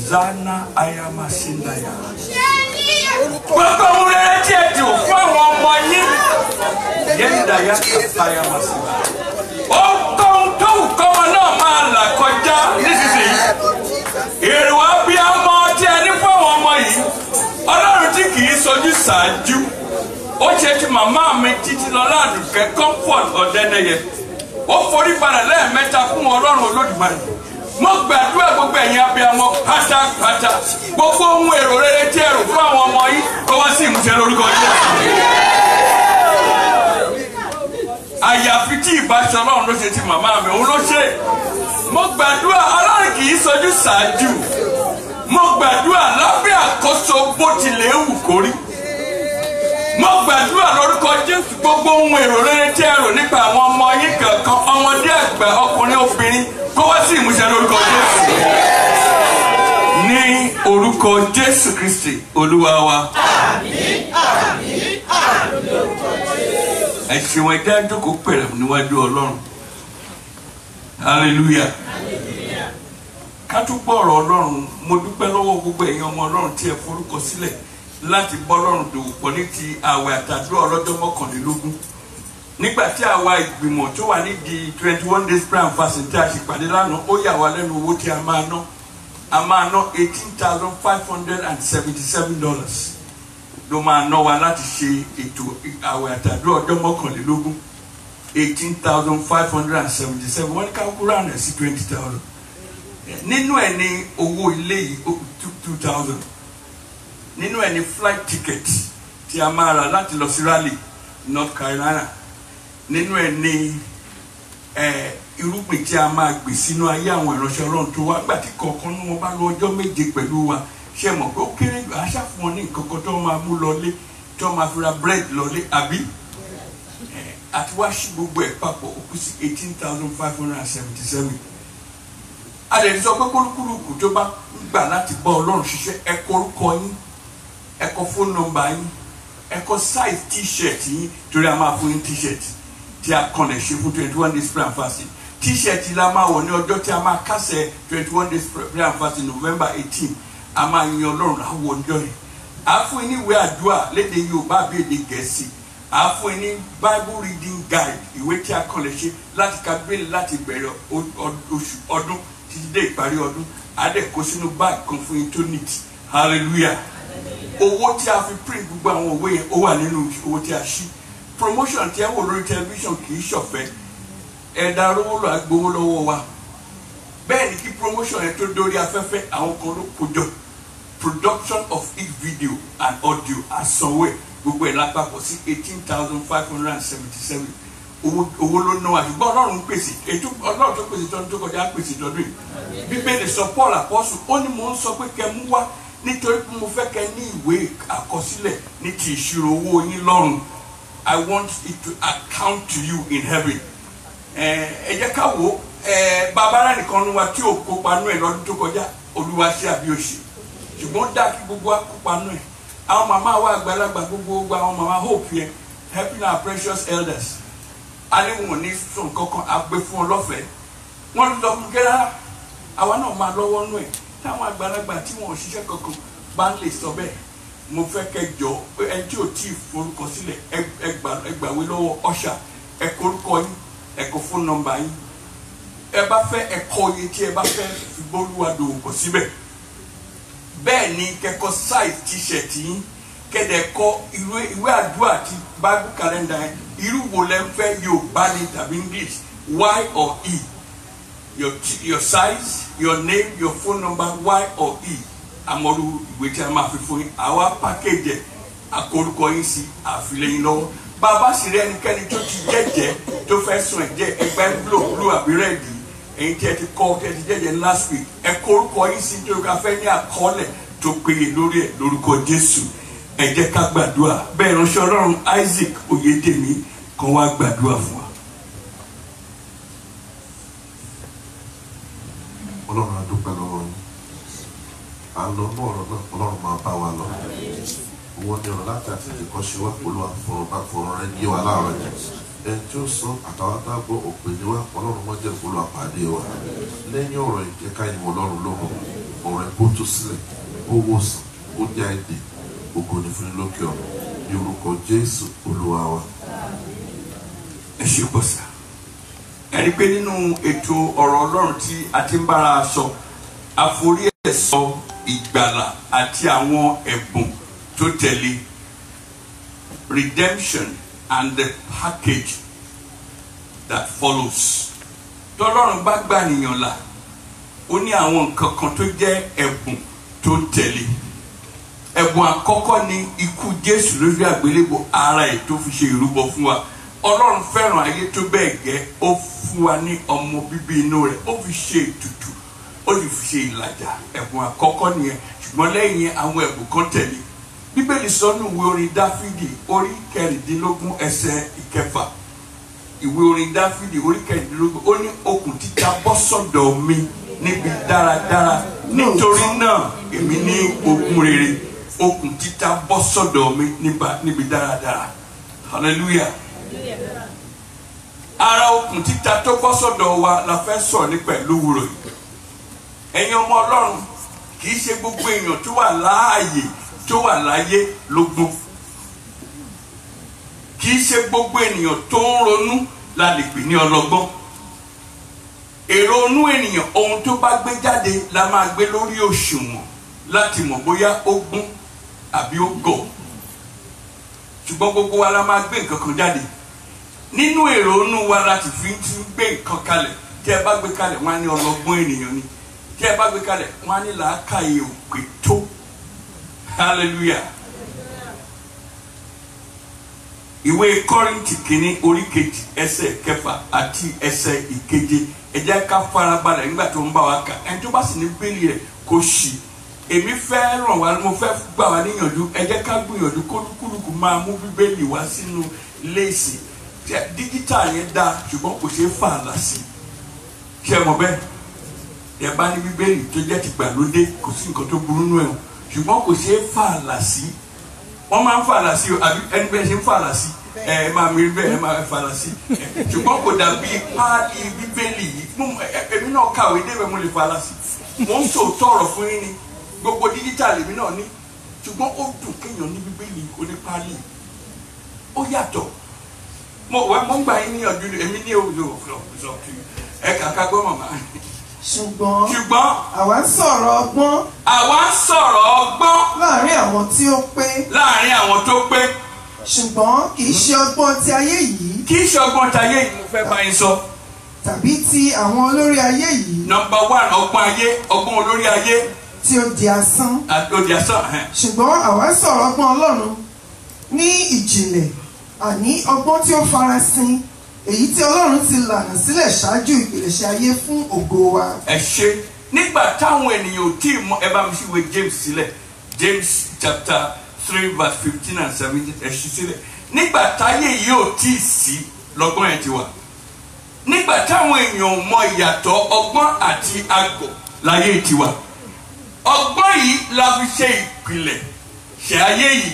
Zana ayama sindaya. Gbogbo ohun rere tí ẹ dùn fún àwọn ọmọ yín. Yẹ́ndàyà ayama sindaya. Ó kọ́hún tó wù kọ́mọ náà máa là kọjá nísinsìnyí. Èrò abiyamọ tí ẹ ní fún àwọn ọmọ yìí. Ọlọ́run tí kì í sojú ṣáájú. Ó ṣe ti màmá mi títí lọ ládùúkẹ́ Comfort Ọ̀dẹ́nẹyẹ. Ó forí balẹ̀ lẹ́ẹ̀mẹ́ta fún Ọlọ́run Olódùmarè. Mo gbàdúrà gbogbo ẹ̀yin abiyamọ pátápátá. Gbogbo ohun èrò rere tí ẹ rò fún àwọn ọmọ yìí kó wá sí ìmúṣẹ lórúkọ Jésù. Àyàfi tí ìbáṣọ Ọlọ́run ló ṣe ti màmá mi, òun ló ṣe. Mo gbàdúrà Ọlọ́run kì í sojú ṣáájú. mo gbàdúrà lábẹ́ àkóso bó tilẹ̀ wù kórí. Mo gbàdúrà lórúkọ Jésù gbogbo ohun èrò rere tí ẹ rò nípa àwọn ọmọ yín kankan ọmọdé àgbà ọkùnrin obìnrin kó wá sí ìmúṣẹ lórúkọ Jésù. Ní orúkọ Jésù Kristi Olúwa wa. Àmín, àmín, àmín lórúkọ Jésù. Ẹ ṣeun ẹ jẹ́ jókòó pẹ̀lẹ́ níwájú Ọlọ́run. Hallelujah. Ká tún gbọ́ ọ̀rọ̀ Ọlọ́run, mo dúpẹ́ lọ́wọ́ gbogbo ẹ̀yin ọmọ Ọlọ́run tí ẹ forúkọ sílẹ̀ láti bọ́ Ọlọ́run dòwò pọ̀ ní ti àwẹ̀ àtàdúrà ọlọ́jọ́ 21. Nígbà tí àwa ìgbìmọ̀ tó wà nídìí 21 days prayer and fasting tí a ṣe pàdé lánàá, ó yà wá lẹ́nu owó tí a máa ná. A máa ná $18,577 ló máa ná wa láti ṣe ètò àwẹ̀ àtàdúrà ọjọ́ 21. 18,577 wọ́n ní ká kúrò àná sí 20,000. Nínú ẹ̀ ní owó ilé yìí 2,000. Nínú ẹ̀ ní flight ticket tí a máa rà láti lọ sí Raleigh, North Carolina. Nínú ẹ̀ ní irúgbìn tí a máa gbé sínú ayé àwọn ìránṣẹ́ Ọlọ́run tó wá gbà tí kọ̀ọ̀kan ní wọ́n bá lọ ọjọ́ 7 pẹ̀lú wa. Ṣé mọ̀ pé ó kéré jù àṣà fún wọn ní nǹkan kan tó máa mú lọlé tó máa fi ra bread lọlé àbí? Àti wá sí gbogbo ẹ̀ papọ̀ ó kù sí 18,577. Adẹ̀ni sọ pé kólúkúlùkù tó bá gbà láti bá Ọlọ́run ṣiṣẹ́ ẹ kọ orúkọ yín, ẹ kọ phone number yín, ẹ kọ size t-shirt yín torí a máa fún yín t-shirt tí a kàn lè ṣe fún 21 days prayer and fasting. T-shirt la máa wọ̀ ní ọjọ́ tí a máa kásẹ̀ 21 days prayer and fasting November 18. A máa yin Ọlọ́run àwọ̀ ọjọ́ yìí. A fún yín ní ìwé àdúrà lédè Yorùbá àbí èdè Gẹ̀ẹ́sì. A fún yín ní Bible reading guide, ìwé tí a kàn lè ṣe láti ka Bíbélì láti bẹ̀rẹ̀ oṣù ọdún títí dé ìparí ọdún. A dẹ̀ kó sínú báàgì kan fún yín tó neat. Hallelujah. Owó tí a fi print gbogbo àwọn òwe yẹn ó wà nínú owó tí a ṣí. Promotion tí ẹ wò lórí tẹlifíṣàn kì í ṣọ̀fẹ́. Ẹ̀dá rówó lọ agbowó lọ́wọ́ wa. Bẹ́ẹ̀ ni kí promotion yẹn tó dórí afẹ́fẹ́ àwọn kan ló kójọ. Production of each video and audio àsanwó gbogbo ẹ̀ lápapọ̀ sí 18,577. Owó ló ná wa ṣùgbọ́n Ọlọ́run pèsè ètò Ọlọ́run tó pèsè tọ́dún tó kọjá pèsè tọ́dún yìí. Bíbélì sọ Paul Apostle ó ní mò ń sọ pé kẹ́ mú wá nítorí pé mo fẹ́ kẹ́ ní ìwé àkọsílẹ̀ ní ti ìṣirò owó yín lọ́run. I want it to account to you in heaven. Ẹ jẹ́ ká wò bàbá rẹ̀ nìkan ló wá tí ò kópa nú ẹ̀ lọ́dún tó kọjá Olúwa ṣe àbí òṣè ṣùgbọ́n dá kí gbogbo wa kópa nú ẹ̀. Àwọn màmá wa àgbàlagbà gbogbo àwọn màmá hope yẹn helping our precious elders. A ní wọn ní sùn kankan àgbẹ̀ fún ọ lọ́fẹ̀ẹ́. Wọ́n lọ fún gẹ́rẹ́ àwa náà máa lọ́wọ́ nú ẹ̀. Táwọn àgbàlagbà tí wọn ò ṣiṣẹ́ kankan bá ń lè sọ bẹ́ẹ̀. Mo fẹ́ kẹjọ pé ẹni tí ò tí ì forúkọ sílẹ̀ ẹgbàwé lọ́wọ́ ọ̀ṣà ẹ kọ orúkọ yín ẹ kọ phone number yín. Ẹ bá fẹ́ ẹ kọ iye tí ẹ bá fẹ́ fi bólúwa dòwò pọ̀ síbẹ̀. Bẹ́ẹ̀ ni kẹ́kọ̀ọ́ size t-shirt yín kẹ́dẹ̀ kọ ìwé àdúrà àti Bible calendar yẹn irú wo lẹ ń fẹ́ Yorùbá ni tàbí English Y or E. Your size, your name, your phone number Y or E. Àmọ́rú ìwé tí a máa fi fún yín àwa package ẹ̀ àkórúkọ yín sí àfilẹ́yìn lọ́wọ́. Bàbá sì rí ẹnikẹ́ni tó ti jẹ́jẹ́ tó fẹ́ sùn ẹ̀jẹ̀ ẹgbẹ́ blue àbí rẹ́ẹ̀dì ẹ̀yin tí ẹ ti kọ́ tí ẹ ti jẹ́jẹ́ last week ẹ kórúkọ yín sí nítorí ká fẹ́ ní àkọọ́lẹ̀ tó péye lórí ẹ̀ lórúkọ Jésù. Ẹ jẹ́ ká gbàdúrà bẹ́ẹ̀ ránṣẹ́ Ọlọ́run Isaac Oyedemi kan wá gbàdúrà fún wa. Ọlọ́run a dúpẹ́ lọ́wọ́ yín. À ń lọ ní ọ̀rọ̀ náà Ọlọ́run máa bá wa lọ. Owó ní ọ̀rọ̀ láti àti ìkọ́ṣe wa Olúwa fọ̀rọ̀ rẹ ní wa láàárọ̀ yẹn. Ẹni tí ó sọ àtàwọn àgbọ̀ òpè ní wa Ọlọ́run mọ́ jẹ́ Olúwa pàdé wa. Lẹ́yìn ọ̀rọ̀ ìjẹ́ká ìmọ̀ Ọlọ́run lóhùn ọ̀rọ̀ ẹ̀ kó tó sílẹ̀ ó wòsàn ó já èdè ògo ní fún lókè ọ̀run ní orúkọ Jésù Olúwa wa. Ẹ ṣe pọ̀ sá. Ẹni pé nínú ètò ọ̀rọ̀ Ọlọ́run tí a ti ń bára sọ àforí ẹ̀ sọ ìgbàlà àti àwọn ẹ̀bùn tó tẹ̀lé redemption and the package that follows. Tọ́lọ́run bá gbà nìyàn là ó ní àwọn nǹkan kan tó jẹ́ ẹ̀bùn tó tẹ̀lé. Ẹ̀bùn àkọ́kọ́ ni ikú Jésù lórí àgbélébùú ara ẹ̀ tó fi ṣe ìrúbọ fún wa. Ọlọ́run fẹ́ràn ayé tó bẹ́ẹ̀ gẹ́ ó fún wa ní ọmọ bíbí inú rẹ̀ ó fi ṣe ètùtù ó sì fi ṣe ìlàjà ẹ̀bùn àkọ́kọ́ nìyẹn ṣùgbọ́n lẹ́yìn àwọn ẹ̀bùn kan tẹ̀lé bíbélì sọ nínú ìwé orin dáfídì orí 16 ẹsẹ̀ 6 ìwé orin dáfídì orí 16 ó ní okùn títa bọ́ sọ́dọ̀ mi níbi dáradára nítorí náà èmi ní ogún rere okùn títa bọ́ sọ́dọ̀ mi níbi dáradára hallelujah. Ara okùn títa tó bọ́ sọ́dọ̀ wa la fẹ́ sọ ní pẹ̀lú wúrò yìí ẹ̀yin ọmọ Ọlọ́run kì í ṣe gbogbo èèyàn tó wà láàyè tó wà láyé lógbón kì í ṣe gbogbo ènìyàn tó ń ronú la lè pè ní ọlọ́gbọ́n èrò inú ènìyàn ohun tó bá gbé jáde la máa gbé lórí òṣùwọ̀n láti mọ̀ bóyá ó gbọ́n àbí ó gọ̀ ṣùgbọ́n gbogbo wa la máa gbé nǹkan kan jáde nínú èrò inú wa láti fi gbé nǹkan kalẹ̀ tí ẹ bá gbé kalẹ̀ wọ́n á ní ọlọ́gbọ́n ènìyàn ni tí ẹ bá gbé kalẹ̀ wọ́n á ní làákàyè òpè tó hallelujah. Ìwé Kọ́ríńtì kìíní orí 2 ẹsẹ̀ 6 àti ẹsẹ̀ 7 ẹ jẹ́ ká farabalẹ̀ nígbà tó ń bá wa kà ẹni tó bá sì ní bíbélì rẹ̀ kó ṣí èmi fẹ́ ràn wá mo fẹ́ gbà wá níyànjú ẹ jẹ́ ká gbìyànjú kólúkúlùkù máa mú bíbélì wá sínú léèsì dígítà yẹn dáa ṣùgbọ́n kò ṣeé fààlà sí ṣé ẹ mọ̀ bẹ́ẹ̀ ẹ bá ní bíbélì tó jẹ́ tìgbàlódé kò sí nǹkan tó burú nù ẹ̀ ṣùgbọ́n kò ṣeé fààlà sí wọ́n máa ń fààlà sí àbí ẹni bẹ́ẹ̀ ṣe ń fààlà sí ẹ máa mi bẹ́ẹ̀ ẹ máa fààlà sí ṣùgbọ́n kò dàbí páálí bíbélì yìí èmi náà kàwé débẹ̀ mo lè fààlà sí mo ń sòótọ́ ọ̀rọ̀ fún yín ni gbogbo dígítàlì mi náà ní ṣùgbọ́n ó dùn kéèyàn ní bíbélì onípáálí ó yàtọ̀ mo ń gbà yín níyànjú èmi ní òwúrọ̀ ẹ kàkà gbọ́ màmá. ṣùgbọ́n àwa ń sọ̀rọ̀ ọgbọ́n. àwa ń sọ̀rọ̀ ọgbọ́n. láàárín àwọn tí ó pé. láàárín àwọn tó pé. ṣùgbọ́n kì í ṣe ọgbọ́n ti ayé yìí. kì í ṣe ọgbọ́n ti ayé yìí mo fẹ́ bá yín sọ. tàbí ti àwọn olórí ayé yìí. Number 1 ọgbọ́n ayé ọgbọ́n olórí ayé. tí ó di asán. ó di asán. ṣùgbọ́n àwa ń sọ̀rọ̀ ọgbọ́n Ọlọ́run ní ìjìnlẹ̀ àní ọgbọ́n tí ó farasin èyí tí Ọlọ́run ti lànà sílẹ̀ ṣáájú ìpilẹ̀ṣẹ̀ ayé fún ògo wa. ẹ ṣe nígbà táwọn ènìyàn ò tí ì mọ ẹ bá mi ṣíwèé James sílẹ̀ James chapter 3 verse 15 and 17 ẹ ṣí sílẹ̀ nígbà táyé yìí ò tí ì sí lọ́gbọ́n yẹn ti wà nígbà táwọn èèyàn ò mọ ìyàtọ̀ ọgbọ́n àti àgọ̀ láyé ti wà ọgbọ́n yìí la fi ṣe ìpìlẹ̀ ṣe ayé yìí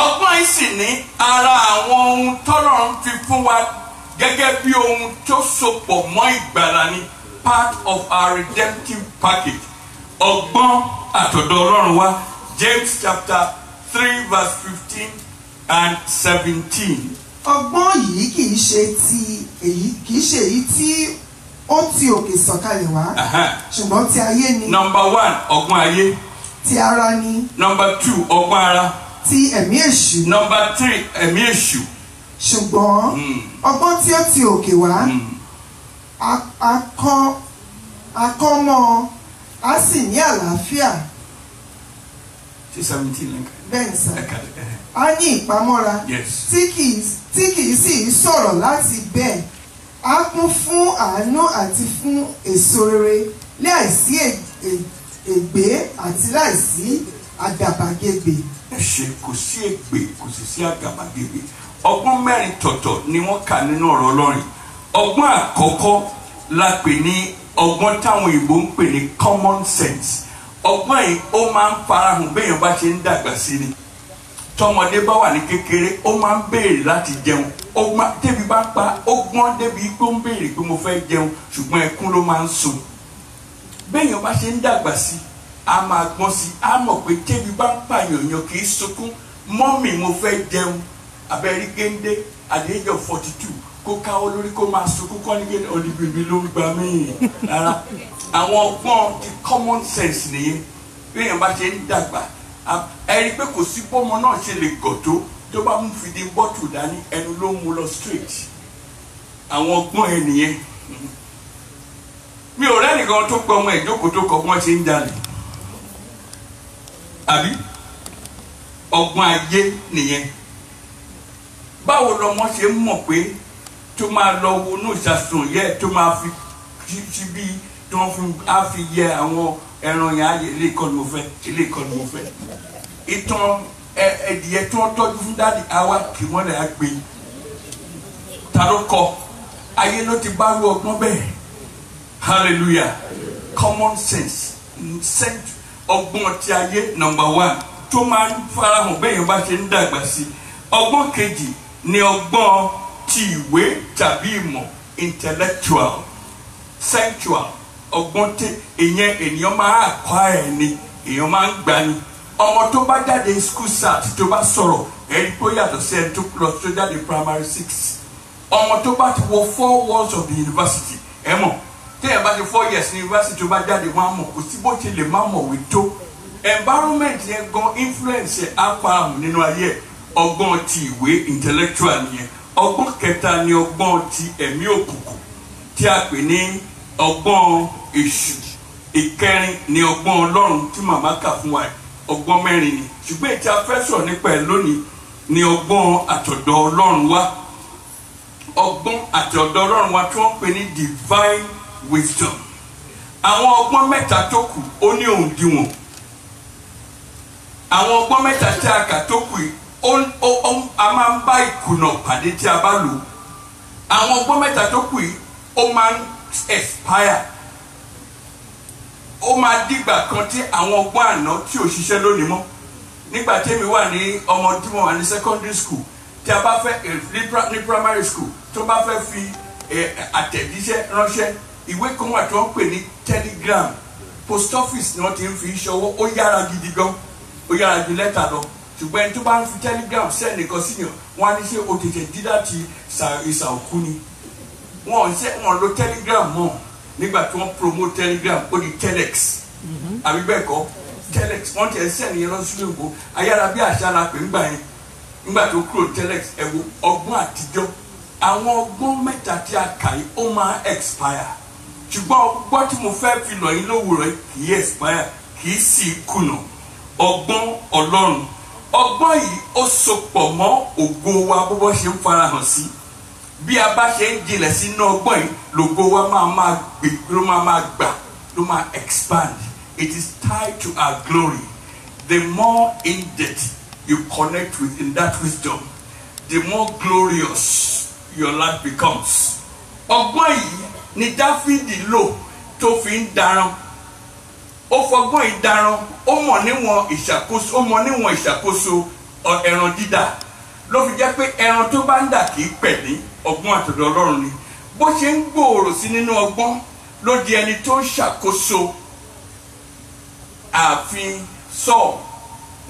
ọgbọ́n yìí sì ní ara àwọn ohun tọ́lọ́run fi fún wa gẹ́gẹ́ bí ohun tó sopọ̀ mọ́ ìgbàlà ni part of our redemptive package ọgbọ́n àtọ̀dọ̀ Ọlọ́run wa James chapter 3 verse 15 and 17. ọgbọ́n yìí kì í ṣe èyí tí ó ti òkè sọ̀kalẹ̀ wá ṣùgbọ́n ti ayé ni. Number 1 ọgbọ́n ayé. ti ara ni. Number 2 ọgbọ́n ara. ti ẹ̀mí èṣù. Number 3 ẹ̀mí èṣù. ṣùgbọ́n ọgbọ́n tí ó ti òkè wá akọ́mọ a sì ní àlàáfíà. ṣe 17 lẹ́ka. bẹ́ẹ̀ ni sà a ní ìpamọ́ra tí kì í sì sọ̀rọ̀ láti bẹ́ẹ̀ a kún fún àánú àti fún èso rere láìsí ègbé àti láìsí àgàbàgebè. ẹ ṣe kò sí ègbé kò sì sí àgàbàgebè ọgbọ́n mẹ́rin tọ̀tọ̀ ni wọ́n kà nínú ọ̀rọ̀ Ọlọ́run ọgbọ́n àkọ́kọ́ la pè ní ọgbọ́n táwọn òyìnbó ń pè ní common sense ọgbọ́n yìí ó máa ń farahàn béèyàn bá ṣe ń dàgbà sí ni tọmọdé bá wà ní kékeré ó máa ń béèrè láti jẹun débi bá pa ó gbọ́n débi pé ó ń béèrè pé mo fẹ́ jẹun ṣùgbọ́n ẹkún ló máa ń sùn béèyàn bá ṣe ń dàgbà sí a máa gbọ́n sí a mọ̀ pé débi bá ń pààyàn yàn kì í sunkún mọ́mì mo fẹ́ jẹun abẹ́rí géńdé at the age of 42 kó káwọ́ lórí kó máa sunkún kọ́ ní géńdé olùbìbí ló ń gbà mí rárá àwọn ọgbọ́n ti common sense nìyẹn béèyàn bá ṣe ń dàgbà ẹ rí i pé kò sí bọ́mọ náà ṣe lè gọ̀ tó bá mú fìdí bọ́tù dání ẹnu ló mú lọ straight àwọn ọgbọ́n ẹ nìyẹn mi ò rẹ́nìkan tó gbọ́ ọmọ ìjókòó tó kọ́ wọ́n ṣe ń jalè àbí ọgbọ́n ayé nìyẹn báwo lọmọ ṣe ń mọ̀ pé tó máa lọ wọnú ìsàsùn yẹ tó máa fi síbí tí wọ́n fi yẹ àwọn ẹran yẹn ayé ilé ìkọ́ni mo fẹ́ ilé ìkọ́ni mo fẹ́ ìtàn ẹ̀dìyẹ tí wọ́n tọ́jú fún dáàdi àwa kì wọ́n lè gbé ta ló kọ ayé ló ti bá rú ọgbọ́n bẹ́ẹ̀ hallelujah common sense ọgbọ́n ti ayé number 1 tó máa ń farahàn bẹ́ẹ̀ yẹn bá ṣe ń dàgbà sí ọgbọ́n kejì ni ọgbọ́n ti ìwé tàbí ìmọ̀ intellectual sensual ọgbọ́n tí èèyàn máa kọ́ ẹ̀ ni èèyàn máa ń gbà ni ọmọ tó bá jáde school start tó bá sọ̀rọ̀ ẹni tó yàtọ̀ sí ẹni tó lọ tó jáde primary 6 ọmọ tó bá ti wọ 4 walls of the university ẹ mọ̀ téèyàn bá ti 4 years ní university tó bá jáde wọn á mọ̀ kò sí bó ṣe lè má mọ̀wé tó environment yẹn gan influence apam nínú ayé ọgbọ́n ti ìwé intellectual yẹn ọgbọ́n kẹta ni ọgbọ́n ti ẹ̀mí òkùnkùn tí a pè ní ọgbọ́n èṣù ìkẹrin ni ọgbọ́n ọlọ́run tí màmá kà fún wa ọgbọ́n mẹ́rin ni ṣùgbọ́n èyí tí a fẹ́ sọ̀rọ̀ nípa ẹ̀ lónìí ni ọgbọ́n àtọ̀dọ̀ ọlọ́run wá ọgbọ́n àtọ̀dọ̀ ọlọ́run wá tí wọ́n pè ní divine wisdom àwọn ọgbọ́n mẹ́ta tó kù ó ní òǹdíwọ̀n àwọn ọgbọ́n mẹ́ta tí a kà tó kù yìí a máa ń bá ìkùnà pàdé tí a bá lò àwọn ọgbọ́n mẹ́ta tó kù yìí ó máa ń expire ó máa dìgbà kan tí àwọn ọgbọ́n àná tí ò ṣiṣẹ́ lónìí mọ́ nígbà tí èmi wà ní ọmọ tí mo wà ní secondary school tí a bá fẹ́ ní primary school tó bá fẹ́ fi àtẹ̀jíṣẹ́ ránṣẹ́ ìwé kan wà tí wọ́n pè ní telegram post office ni wọ́n ti ń fi ṣọwọ́ ó yára gidi gan ó yára ju lẹ́tà lọ ṣùgbọ́n ẹni tó bá ń fi telegram send nìkan síyàn wọ́n á ní ṣe o tètè dídá ti ìsà òkú ni wọ́n lo telegram mọ́ nígbà tí wọ́n promote telegram ó di telex àbí bẹ́ẹ̀ kọ́ telex wọ́n ti ẹ̀ send yẹn lọ sílé ìbò ayára bí àṣà la pè ńgbà yẹn nígbà tó kúrò telex ẹ wo ọgbọ́n àtijọ́ àwọn ọgbọ́n mẹ́ta tí a kà yìí ó máa expire ṣùgbọ́n ọgbọ́n tí mo fẹ́ fi lọ yín lówùrọ̀ kì í expire kì í sì kùnà ọgbọ́n ọlọ́run ọgbọ́n yìí ó sopọ̀ mọ́ ògo wa bó bọ́ ṣe ń farahàn sí bí a bá ṣe ń jinlẹ̀ sínú ọgbọ́n yìí lògo wa máa gbà ló máa expand it is tied to our glory the more in depth you connect with in that wisdom the more glorious your life becomes ọgbọ́n yìí ni Dáfídì lò tó fi ń daran ó fọgbọ́n ìdaran ó mọ̀ níwọ̀n ìṣàkóso ẹran dídà ló fi jẹ́ pé ẹran tó bá ń dà kì í pẹ̀ ní ọgbọ́n àtọ̀dọ̀ ọlọ́run ni bó ṣe ń gbòòrò sí nínú ọgbọ́n ló di ẹni tó ń ṣàkóso ààfin Sọ́ọ̀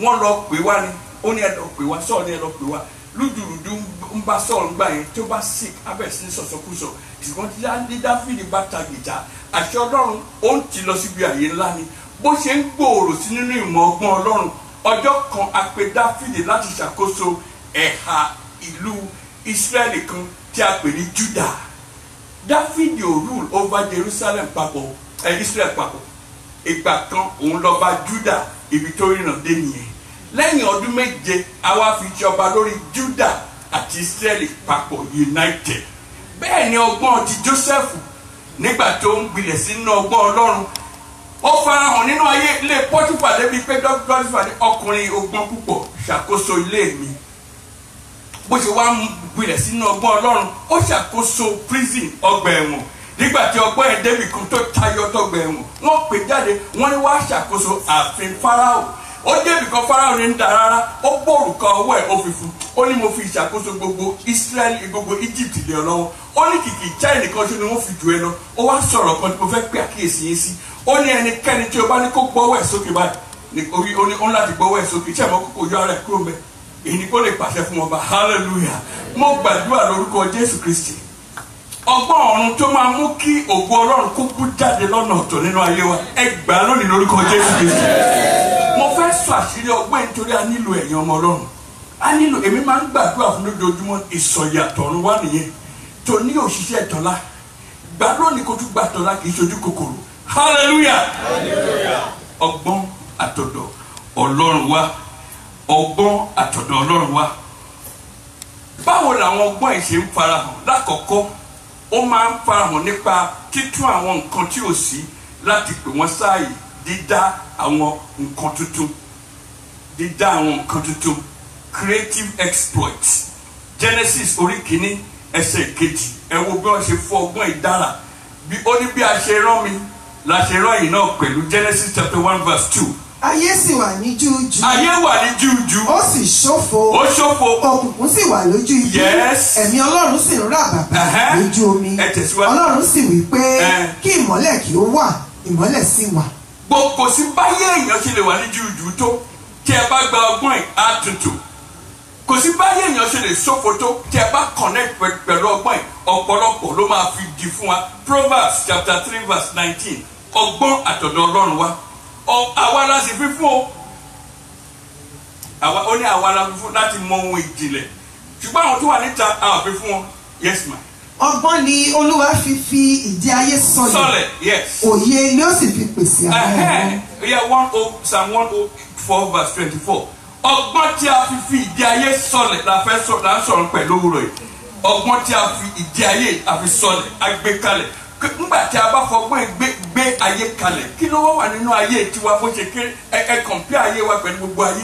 wọ́n lọ pè wá ni ó ní ẹ lọ pè wá Sọ́ọ̀ ní ẹ lọ pè wá lúdùrúdú ń bá Sọ́ọ̀ ńgbà yẹn tó bá sick abẹ́ sí ní sọ̀sọ̀kúsọ ṣùgbọ́n tí Dáfídì bá ta gìjà àṣẹ ọlọ́run ó ń ti lọ síbi àyè ńlá ni bó ṣe ń gbòòrò sí nínú ìmọ̀ ọgbọ́n ọlọ́run ọjọ́ kan a pè Dáfídì láti ṣàkóso ẹ̀ha ìlú Ísírẹ́lì kan tí a pè ní Júdà Dáfídì ò rule over Jerusalem papọ̀ Ísírẹ́lì papọ̀ ìgbà kan òun lọ bá Júdà ibi tó ríran dé nìyẹn lẹ́yìn ọdún méje àwa fi jọba lórí Júdà àti Ísírẹ́lì papọ̀ united bẹ́ẹ̀ ni ọgbọ́n ti Jósẹ́fù nígbà tó ń gbilẹ̀ sínú ọgbọ́n ọlọ́run ó farahàn nínú ayé ilé Pọ́tífà débi pé Pọ́tífà ní ọkùnrin ọgbọ́n púpọ̀ ṣàkóso ilé mi bó ṣe wá ń gbilẹ̀ sínú ọgbọ́n ọlọ́run ó ṣàkóso prison ọgbà ẹ̀wọ̀n nígbà tí ọgbọ́n ẹ̀ débi kan tó tayọ tọgbà ẹ̀wọ̀n wọ́n pè jáde wọ́n ní wá ṣàkóso ààfin Fáráò ó débi kan Fáráò ní ń da rárá ó bòrùka ọwọ́ ẹ̀ ó fi fún ó ní mo fi ìṣàkóso gbogbo Israẹli gbogbo Egypt lé ọ lọ́wọ́ ó ní kìkì China nìkan ṣe ni wọ́n fi jù ẹ lọ ó wá sọ̀rọ̀ kan tí mo fẹ́ pè àkíyèsí yín sí ó ní ẹnikẹ́ni tí o bá ní kó gbọ́wọ́ ẹ̀ sókè báyìí orí ó ní láti gbọ́wọ́ ẹ̀ sókè tí àmọ́ kókò yọ ara ẹ̀ kúrò mẹ́ èyí ni kó lè pàṣẹ fún ọba hallelujah mo gbàdúrà lórúkọ Jésù Kristi ọgbọ́n ọ̀run tó máa mú kí ògo Ọlọ́run kó bú jáde lọ́nà ọ̀tọ̀ nínú ayé wa ẹ gbà lónìí lórúkọ Jésù Kristi mo fẹ́ sọ àṣírí ọgbọ́n nítorí a nílò ẹ̀yin ọmọ Ọlọ́run a nílò èmi máa ń gbàdúrà fún lójoojúmọ́ ìsọ̀yà àtọ̀run wá nìyẹn tó ní òṣìṣẹ́ ìtọ́lá gbà lónìí kó tún gbà tọ́lá kì í ṣojú kòkòrò hallelujah ọgbọ́n àtọ̀dọ̀ Ọlọ́run wá ọgbọ́n àtọ̀dọ̀ Ọlọ́run wá báwo làwọn ọgbọ́n ẹ̀ ṣe ń farahàn lákọ̀ọ́kọ́ ó máa ń farahàn nípa títún àwọn nǹkan tí ò sí láti pè wọ́n sáàyè, dídá àwọn nǹkan tuntun, dídá àwọn nǹkan tuntun, creative exploits. Genesis orí kìíní ẹsẹ̀ kejì, ẹ wo bí wọ́n ṣe fọ ọgbọ́n ìdára, bí ó ní bí a ṣe rán mi la ṣe rán yìí náà pẹ̀lú. Genesis chapter 1 verse 2. Ayé sì wà ní júújú. Ayé wà ní júújú. Ó sì ṣófo. Ó ṣófo. Òkùnkùn sì wà lójú ibi. Yes. Ẹ̀mí Ọlọ́run sì ń rà bàbà lójú omi. Ẹ tẹ̀síwájú. Ọlọ́run sì wí pé kí ìmọ́lẹ̀ kí ó wà, ìmọ́lẹ̀ sì wà. Kò sí báyé èèyàn ṣe lè wà ní júújú tó tí ẹ bá gba ọgbọ́n á tutù. Kò sí báyé èèyàn ṣe lè ṣófo tó tí ẹ bá connect pẹ̀lú ọgbọ́n ọ̀pọ̀lọpọ̀ ló máa fi di fún wa. Proverbs chapter 3 verse 19. Ọgbọ́n àtọ̀dọ̀ Ọlọ́run wa. Àwa la sì fi fún o. Ó ní àwa la fi fún láti mọ ohun ìjìnlẹ̀. Ṣùgbọ́n àwọn tó wà níta àwọn fi fún wọn. Yes ma. Ọgbọ́n ni Olúwa fi ìdí ayé sọlẹ̀. Sọlẹ̀, yes. Òye ni ó sì fi pèsè àwọn ọmọ. Yeah, Psalm 104 verse 24. Ọgbọ́n tí a fi ìdí ayé sọlẹ̀ la fẹ́ sọ̀rọ̀ pẹ̀lú òwúrọ̀ yìí. Ọgbọ́n tí a fi ìdí ayé a fi sọlẹ̀, a gbé kalẹ̀. Nígbà tí a bá fọgbọ́n gbé ayé kalẹ̀, kí ló wà nínú ayé tiwa bó ṣe kéré? Ẹ kọ̀m̀pé ayé wa pẹ̀lú gbogbo ayé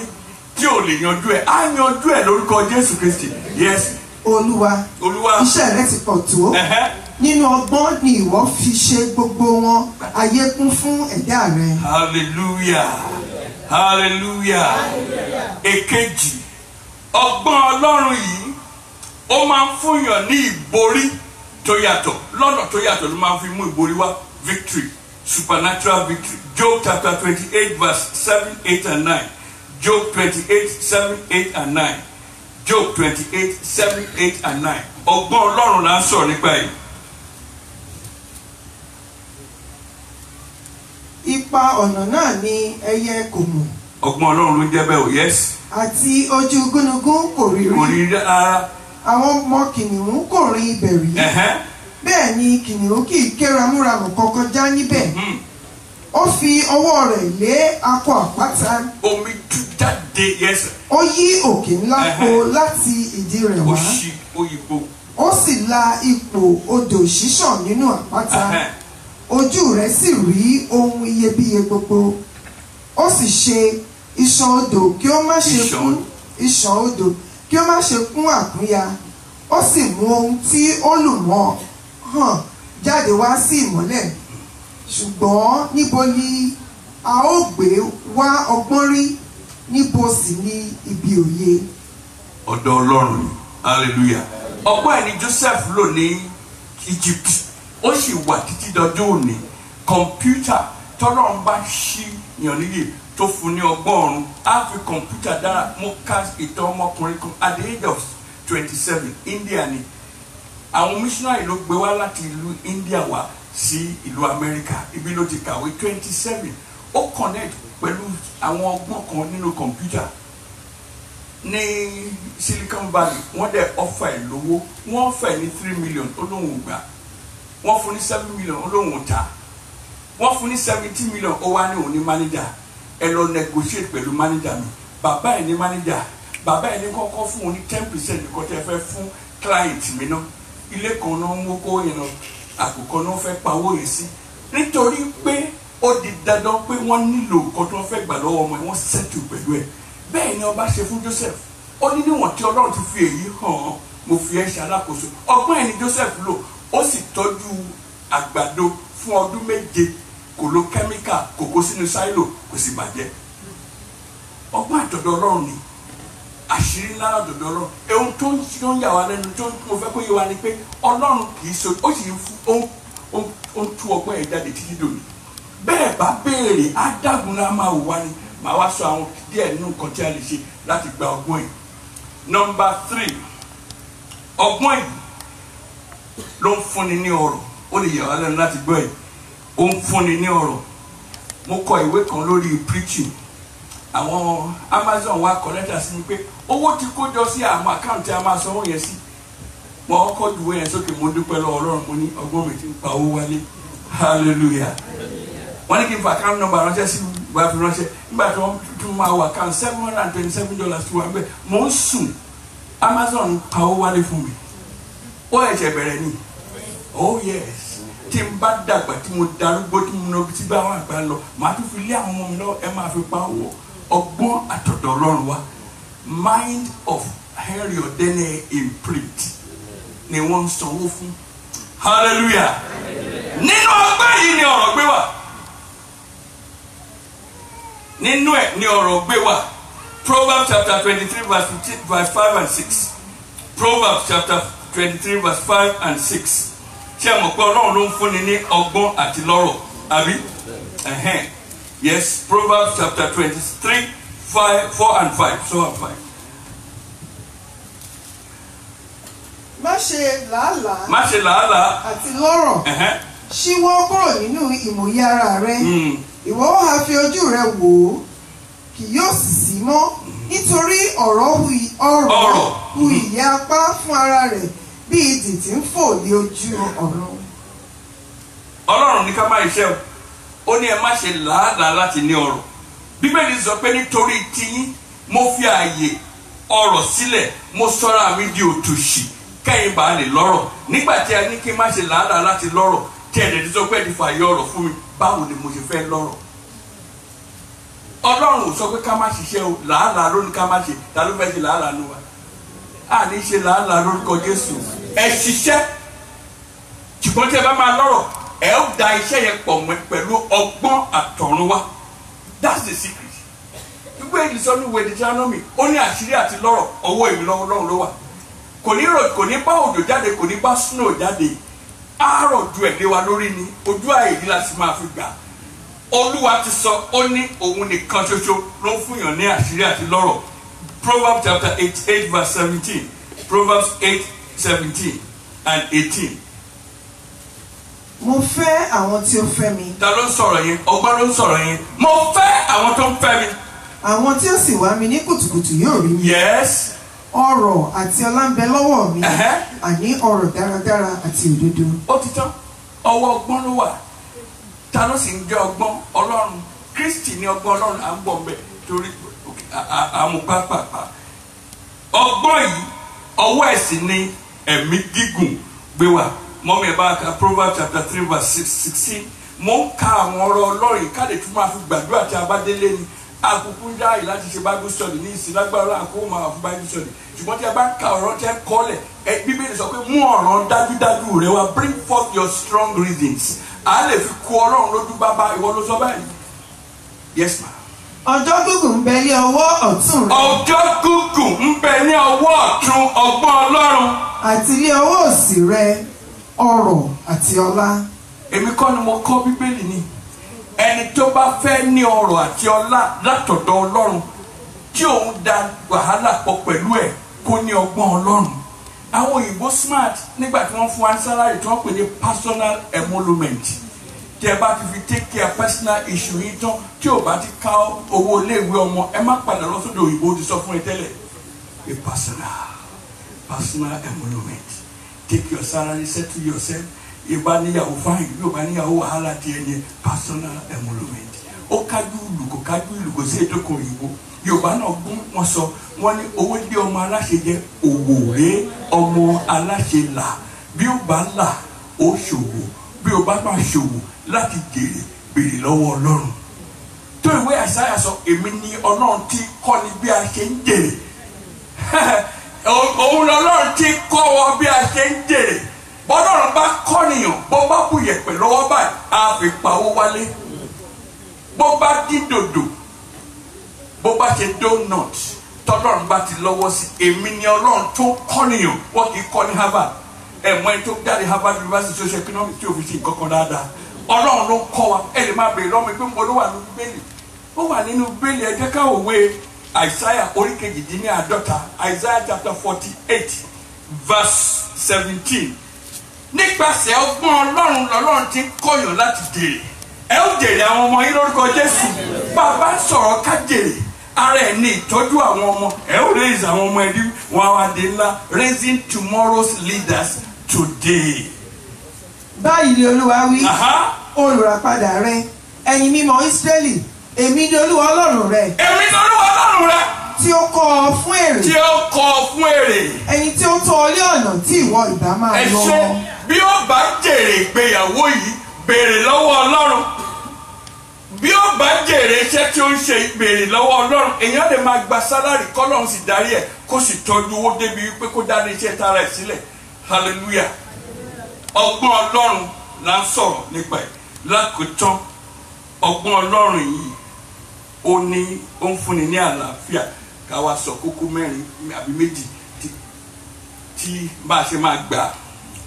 tí ò lè yanjú ẹ̀. Á yanjú ẹ̀ lórúkọ Jésù Kristi. Yes. Olúwa, iṣẹ́ rẹ ti pọ̀ tó. Nínú ọgbọ́n ni ìwọ fi ṣe gbogbo wọn. Ayé kún fún ẹ̀dá rẹ. Hallelujah. Hallelujah. Èkejì, ọgbọ́n Ọlọ́run yìí ó máa ń fúnyàn ní ìborí tó yàtọ̀, lọ́nà tó yàtọ̀ ló máa ń fi mú ìborí wá. Victory, supernatural victory. Job chapter 28 verse 7, 8 and 9. Job 28, 7, 8 and 9. Job 28, 7, 8 and 9. Ọgbọ́n Ọlọ́run là ń sọ̀rọ̀ nípa yìí. Ipa ọ̀nà náà ni ẹyẹ kò mọ̀. Ọgbọ́n Ọlọ́run ló ń jẹ́ bẹ́ẹ̀ o, yes. Àti ojú gúnugún kò rí rí. Kò rí rárá. Àwọn ọmọ kìnìún kò rin ibẹ̀ rí. Bẹ́ẹ̀ ni kìnìún kì í ké ramúramù kankan já níbẹ̀. Ó fi ọwọ́ rẹ̀ lé akọ àpáta. Omi tú jáde, yes. Ó yí òkè ńlá po láti ìdí rẹ̀ wá. Ó ṣí òyìnbó. Ó sì la ipò odò ṣíṣàn nínú àpáta. Ojú rẹ̀ sì rí ohun iyebíye gbogbo. Ó sì ṣe ìṣàn odò kí ó má ṣe kún ìṣàn odò kí ó má ṣe kún àkúnya. Ó sì mú ohun tí ó lù mọ́ hàn jáde wá sí ìmọ́lẹ̀. Ṣùgbọ́n níbo ni a ó gbé wá ọgbọ́n rí? Níbo sì ni ibi òye? Ọ̀dọ̀ Ọlọ́run ni. Hallelujah. Ọgbọ́n ẹni Joseph lò ní Egypt. Ó sì wà títí dọjọ́ òní. Kọ̀mpútà tọ́lọ́run bá ṣí yàn níyè tó fún ní ọgbọ́n ọ̀run á fi kọ̀mpútà dára. Mo ka ìtàn ọmọkùnrin kan at the age of 27, India ni. Àwọn missionary ló gbé wá láti ìlú India wá sí ìlú Amẹ́ríkà. Ibi ló ti kàwé 27. Ó connect pẹ̀lú àwọn ọgbọ́n kan nínú kọ̀mpútà. Ní Silicon Valley wọ́n dẹ̀ offer ẹ̀ lówó. Wọ́n fẹ̀ ní 3 million ó lóun gbà. Wọ́n fún ní 7 million ó lóun ta. Wọ́n fún ní 70 million ó wá ní òun ní manager. Ẹ lọ negotiate pẹ̀lú manager mi. Bàbá ẹ̀ ní manager. Bàbá ẹ̀ ní kọ́kọ́ fún òun ní 10% nìkan tẹ́ fẹ́ fún client mi náà. Ilé kan náà ń mú kó yẹn náà àkókò náà fẹ́ pawó yẹn sí. Nítorí pé ó di dandan pé wọ́n nílò nǹkan tó fẹ́ gbà lọ́wọ́ ọmọ ẹ̀, wọ́n settle pẹ̀lú ẹ̀. Bẹ́ẹ̀ ni ọba ṣe fún Joseph. Ó ní níwọ̀n tí Ọlọ́run ti fi èyí hàn mo fi ẹ́ ṣe alákòóso. Ọgbọ́n ẹ̀ ni Joseph lò. Ó sì tọ́jú àgbàdo fún ọdún 7. Kò lo kẹ́míkà, kò kó sínú sáìlò, kò sì bàjẹ́. Ọgbọ́n àtọ̀dọ̀ Ọlọ́run ni. Àṣírí ńlá àtọ̀dọ̀ Ọlọ́run. Ohun tó ń yà wá lẹ́nu tó mo fẹ́ kó yé wa ni pé Ọlọ́run kì í so, ó sì ń fún ó ń tú ọgbọ́n ẹ̀ jáde títí dòní. Bẹ́ẹ̀ bá béèrè adágún náà máa wò wá ni. Màá wá sọ àwọn díẹ̀ nínú nǹkan tí a lè ṣe láti gba ọgbọ́n yìí. Number 3, ọgbọ́n yìí ló ń fúnni ní ọrọ̀. Ó lè yà wá lẹ́nu láti gbọ́ ẹ̀. Ó ń fúnni ní ọrọ̀. Mo kọ ìwé kan lórí preaching. Àwọn Amazon wá kọ lẹ́tà sí mi pé owó ti kó jọ sí àwọn àkáǹtì a máa sanwó yẹn sí. Wọ́n kọ́ ju yẹn sókè, mo dúpẹ́ lọ́wọ́ Ọlọ́run, mo ní ọgbọ́n mi ti ń pa owó wálé. Hallelujah. Wọ́n ní kí n fa account number ránṣẹ́ sí wàá fi ránṣẹ́. Nígbà tí wọ́n tún máa wà account $727 tí wọ́n bẹ̀. Mo ń sùn. Amazon pa owó wálé fún mi. Ó ẹ̀ṣẹ̀ bẹ̀rẹ̀ ni. oh yes, tí n bá dàgbà tí mo darúgbó tí mo nọbi tí bá wà gbà lọ màá tún fi lé àwọn ọmọ mi lọ ẹ máa fi pa wọ ọgbọ́n àtọ̀dọ̀ Ọlọ́run wa. Mind of Henry Odene imprint ni wọ́n ń sanwó fún. Hallelujah. Nínú ọgbọ́n yìí ni ọ̀rọ̀ gbé wà. Nínú ẹ̀ ni ọ̀rọ̀ gbé wà. Proverbs chapter 23 verse 5 and 6. Proverbs chapter 23 verse 5 and 6. Ṣé mọ̀ pé Ọlọ́run ló ń fúnni ní ọgbọ́n àti lọ́rọ̀ àbí? Yes, Proverbs chapter 23 4 and 5. So and 5. Má ṣe làálàá. Má ṣe làálàá. Àti lọ́rọ̀. Ṣíwọ́ kúrò nínú ìmòye ara rẹ. Ìwọ ó ha fi ojú rẹ wò ó, kì yóò sì sí mọ́. Nítorí ọ̀rọ̀ hu ìyẹ́ apá fún ara rẹ̀ bí idì tí ń fò lé ojú ọ̀run. Ọlọ́run ní ká má iṣẹ́ o. Ó ní ẹ má ṣe làálàá láti ní ọrọ̀. Bíbélì sọ pé nítorí tiyín mo fi ààyè ọrọ̀ sílẹ̀, mo sọ́ra mi di òtòṣì kẹ́yìn bá lè lọ́rọ̀. Nígbà tí a ní kí n má ṣe làálàá láti lọ́rọ̀ tí ẹ̀dẹ̀ tí sọ pé ti fààyè ọrọ̀ fún mi, báwo ni mo ṣe fẹ́ lọ́rọ̀? Ọlọ́run ò sọ pé ká má ṣiṣẹ́ o, làálàá ló ní ká má ṣe. Ta ló fẹ́ ṣe làálàá ní wa? A ní ṣe làálàá lórúkọ Jésù. Ẹ ṣiṣẹ́, ṣùgbọ́n tí ẹ bá máa lọ́rọ̀ ẹ ó da iṣẹ́ yẹn pọ̀ pẹ̀lú ọgbọ́n àtọ̀runwá. That's the secret. Ìwé ìdísọ́nù ìwé Deuteronomy ó ní àṣírí àti lọ́rọ̀ ọwọ́ èmi lọ́wọ́ Ọlọ́run ló wà. Kò ní bá òjò jáde, kò ní bá snow jáde. Àárọ̀ ju ẹ̀dẹ́ wa lórí ni, ojú àìrí láti máa fi gbà. Olúwa ti sọ, ó ní òun nìkan ṣoṣo ló ń fúnyàn ní àṣírí àti lọ́rọ̀. Proverbs chapter 8 verse 17. Proverbs 8:17 and 18. Mo fẹ́ àwọn tí ó fẹ́ mi. Ta ló ń sọ̀rọ̀ yẹn? Ọgbọ́n ló ń sọ̀rọ̀ yẹn. Mo fẹ́ àwọn tó ń fẹ́ mi. Àwọn tí ó sì wá mi ní kùtùkùtù yóò rí mi. Yes. Ọrọ̀ àti ọlá ń bẹ lọ́wọ́ mi. Àní ọrọ̀ dáradára àti òdodo. Ó ti tán. Ọwọ́ ọgbọ́n ló wà. Ta ló sì ń jẹ́ ọgbọ́n? Ọlọ́run. Kristi ni ọgbọ́n Ọlọ́run à ń bọ̀ mbẹ̀ torí àmupápàpà. Ọgbọ́n yìí ọwọ́ ẹ̀sìn ni ẹ̀mí gígùn gbé wà. Mọ́mí ẹ̀ bá ka Proverbs chapter 3 verse 16. Mo ń ka àwọn ọ̀rọ̀ Ọlọ́run káde tí máa fi gbàdúrà tí a bá délé ni. Àkókò ń dáhìí láti ṣe Bible study ní ìsìn lágbára àkókò máa wà fún Bible study. Ṣùgbọ́n tí a bá ń ka ọ̀rọ̀ tí ẹ kọ́lẹ̀ Bíbélì sọ pé mú ọ̀rọ̀ dájúdájú rẹ wá, bring forth your strong reasons. À lè fi kó Ọlọ́run lójú bàbá ìwọ ló sọ báyìí. Yes ma. Ọjọ́ gígùn ń bẹ ní ọwọ́ ọ̀tún rẹ. Ọjọ́ gígùn ń bẹ ní ọwọ́ ọ̀tún ọgbọ́n Ọlọ́run. Àti ní ọwọ́ òsì rẹ ọrọ̀ àti ọlá. Èmi kọ́ ni mo kọ́ Bíbélì ni. Ẹni tó bá fẹ́ ní ọrọ̀ àti ọlá látọ̀dọ̀ Ọlọ́run tí òun da wàhálà pọ̀ pẹ̀lú ẹ̀ kó ní ọgbọ́n Ọlọ́run. Àwọn òyìnbó smart nígbà tí wọ́n fún wa ní salary tí wọ́n pè ní personal emolument. Tí ẹ bá ti fi take care personal issue yìí tán tí ò bá ti ká owó iléèwé ọmọ ẹ má padà lọ sódò òyìnbó ti sọ fún ẹ tẹ́lẹ̀. A personal emolument. Take your salary, settle yourself. Ìbá níyàwó fáyìn bí ó bá níyàwó wàhálà tí ẹni personal emolument. Ó kájú ìlú kò sí ètò kan òyìnbó. Yorùbá náà gún wọn sọ wọn ní owó dé ọmọ aláṣẹ jẹ òwò rẹ ọmọ aláṣẹ là bí ó bá là ó ṣòwò bí ó bá máa ṣòwò láti béèrè lọ́wọ́ Ọlọ́run. Tó ìwé Àìsáyà sọ èmi ni Ọlọ́run tí kọ́ ni bí a ṣe ń jèrè. Òun lọ́lọ́run tí kọ́ wọ bí a ṣe ń jèrè. Bọ́lọ́run bá kọ́nìyàn bó bá bù yẹ̀pẹ̀ lọ́wọ́ báyìí á fi pawó wálé. Bó bá dín dòdò bó bá ṣe donut tọ́lọ́run bá ti lọ́wọ́ sí èmi ni Ọlọ́run tó kọ́nìyàn wọ́n kì í kọ́ ní Harvard. Ẹ̀mọ́ ẹni tó jáde Harvard University social economics tí ò fi ṣe nǹkan kan dáadáa. Ọlọ́run ló ń kọ́ wa ẹ lè máa béèrè lọ́mọ pé mo ló wà nínú Bíbélì. Ó wà nínú Bíbélì ẹ jẹ́ ká òwe Àìsáyà orí kejìdínláàdọ́ta Isaiah chapter 48 verse 17. Nípasẹ̀ ọgbọ́n Ọlọ́run ti kọ́yàn láti jèrè. Ẹ ó jèrè àwọn ọmọ yín lórúkọ Jésù. Bàbá sọ̀rọ̀ ká jèrè. Ara ẹ̀ ní ìtọ́jú àwọn ọmọ. Ẹ ó raise àwọn ọmọ ẹbí wọn wá dé ńlá. Raising tomorrow's leaders today. Báyìí ni Olúwa wí. Olùràpadà rẹ ẹ̀yin mímọ́ Ísírẹ́lì èmi ni Olúwa Ọlọ́run rẹ. Èmi ni Olúwa Ọlọ́run rẹ. Tí ó kọ́ ọ fún èrè. Tí ó kọ́ ọ fún èrè. Ẹni tí ó tọ́ ọ lé ọ̀nà tí ìwọ ìbá máa lọ. Ẹ ṣe bí ó bá jèrè ìgbéyàwó yìí béèrè lọ́wọ́ Ọlọ́run. Bí ó bá jèrè iṣẹ́ tí ó ń ṣe béèrè lọ́wọ́ Ọlọ́run, èèyàn lè máa gba sálárì k'Ọlọ́run sì darí ẹ̀ kó sì tọ́jú owó débi wípé kó dáná iṣẹ́ tara ẹ̀ sílẹ̀. Hallelujah. Ọgbọ́n Ọlọ́run là ń sọ̀rọ̀ nípa ẹ̀. Lákòótán ọgbọ́n Ọlọ́run yìí ó ń fúnni ní àlàáfíà. Ká wá sọ kókó mẹ́rin àbí méjì tí bá a ṣe máa gbà.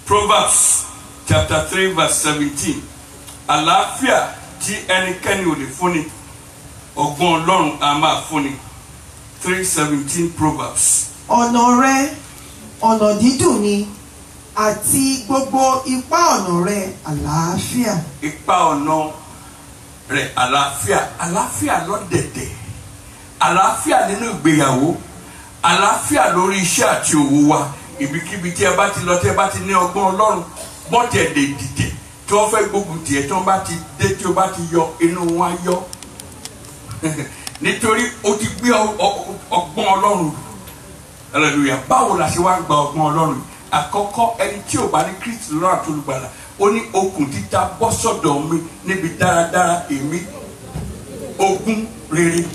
Proverbs chapter 3 verse 17. Àlàáfíà tí ẹnikẹ́ni ò lè fúnni, ọgbọ́n Ọlọ́run á máa fúnni. 3:17 Proverbs. Ọ̀nà rẹ ọ̀nà dídùn ni, àti gbogbo ipa ọ̀nà rẹ àlàáfíà. Ipa ọ̀nà rẹ àlàáfíà. Àlàáfíà lọ́dẹ̀dẹ̀, àlàáfíà nínú ìgbéyàwó, àlàáfíà lórí iṣẹ́ àti òwò wa. Ibikíbi tí ẹ bá ti lọ, tí ẹ bá ti ní ọgbọ́n Ọlọ́run, bọ́tẹ̀ lè dìde tí wọ́n fẹ́ gbógun tiẹ̀, tí wọ́n bá ti dé, tí wọ́n bá ti yọ, inú wọn á yọ. Nítorí o ti gbé ọgbọ́n Ọlọ́run. Hallelujah. Báwo la ṣe wá gba ọgbọ́n Ọlọ́run? Àkọ́kọ́, ẹni tí ò bá ní Kristi lọ́rùn àti olùgbàlà, ó ní okùn títa bọ́ sọ́dọ̀ mi níbi dáradára èmi ogún rere.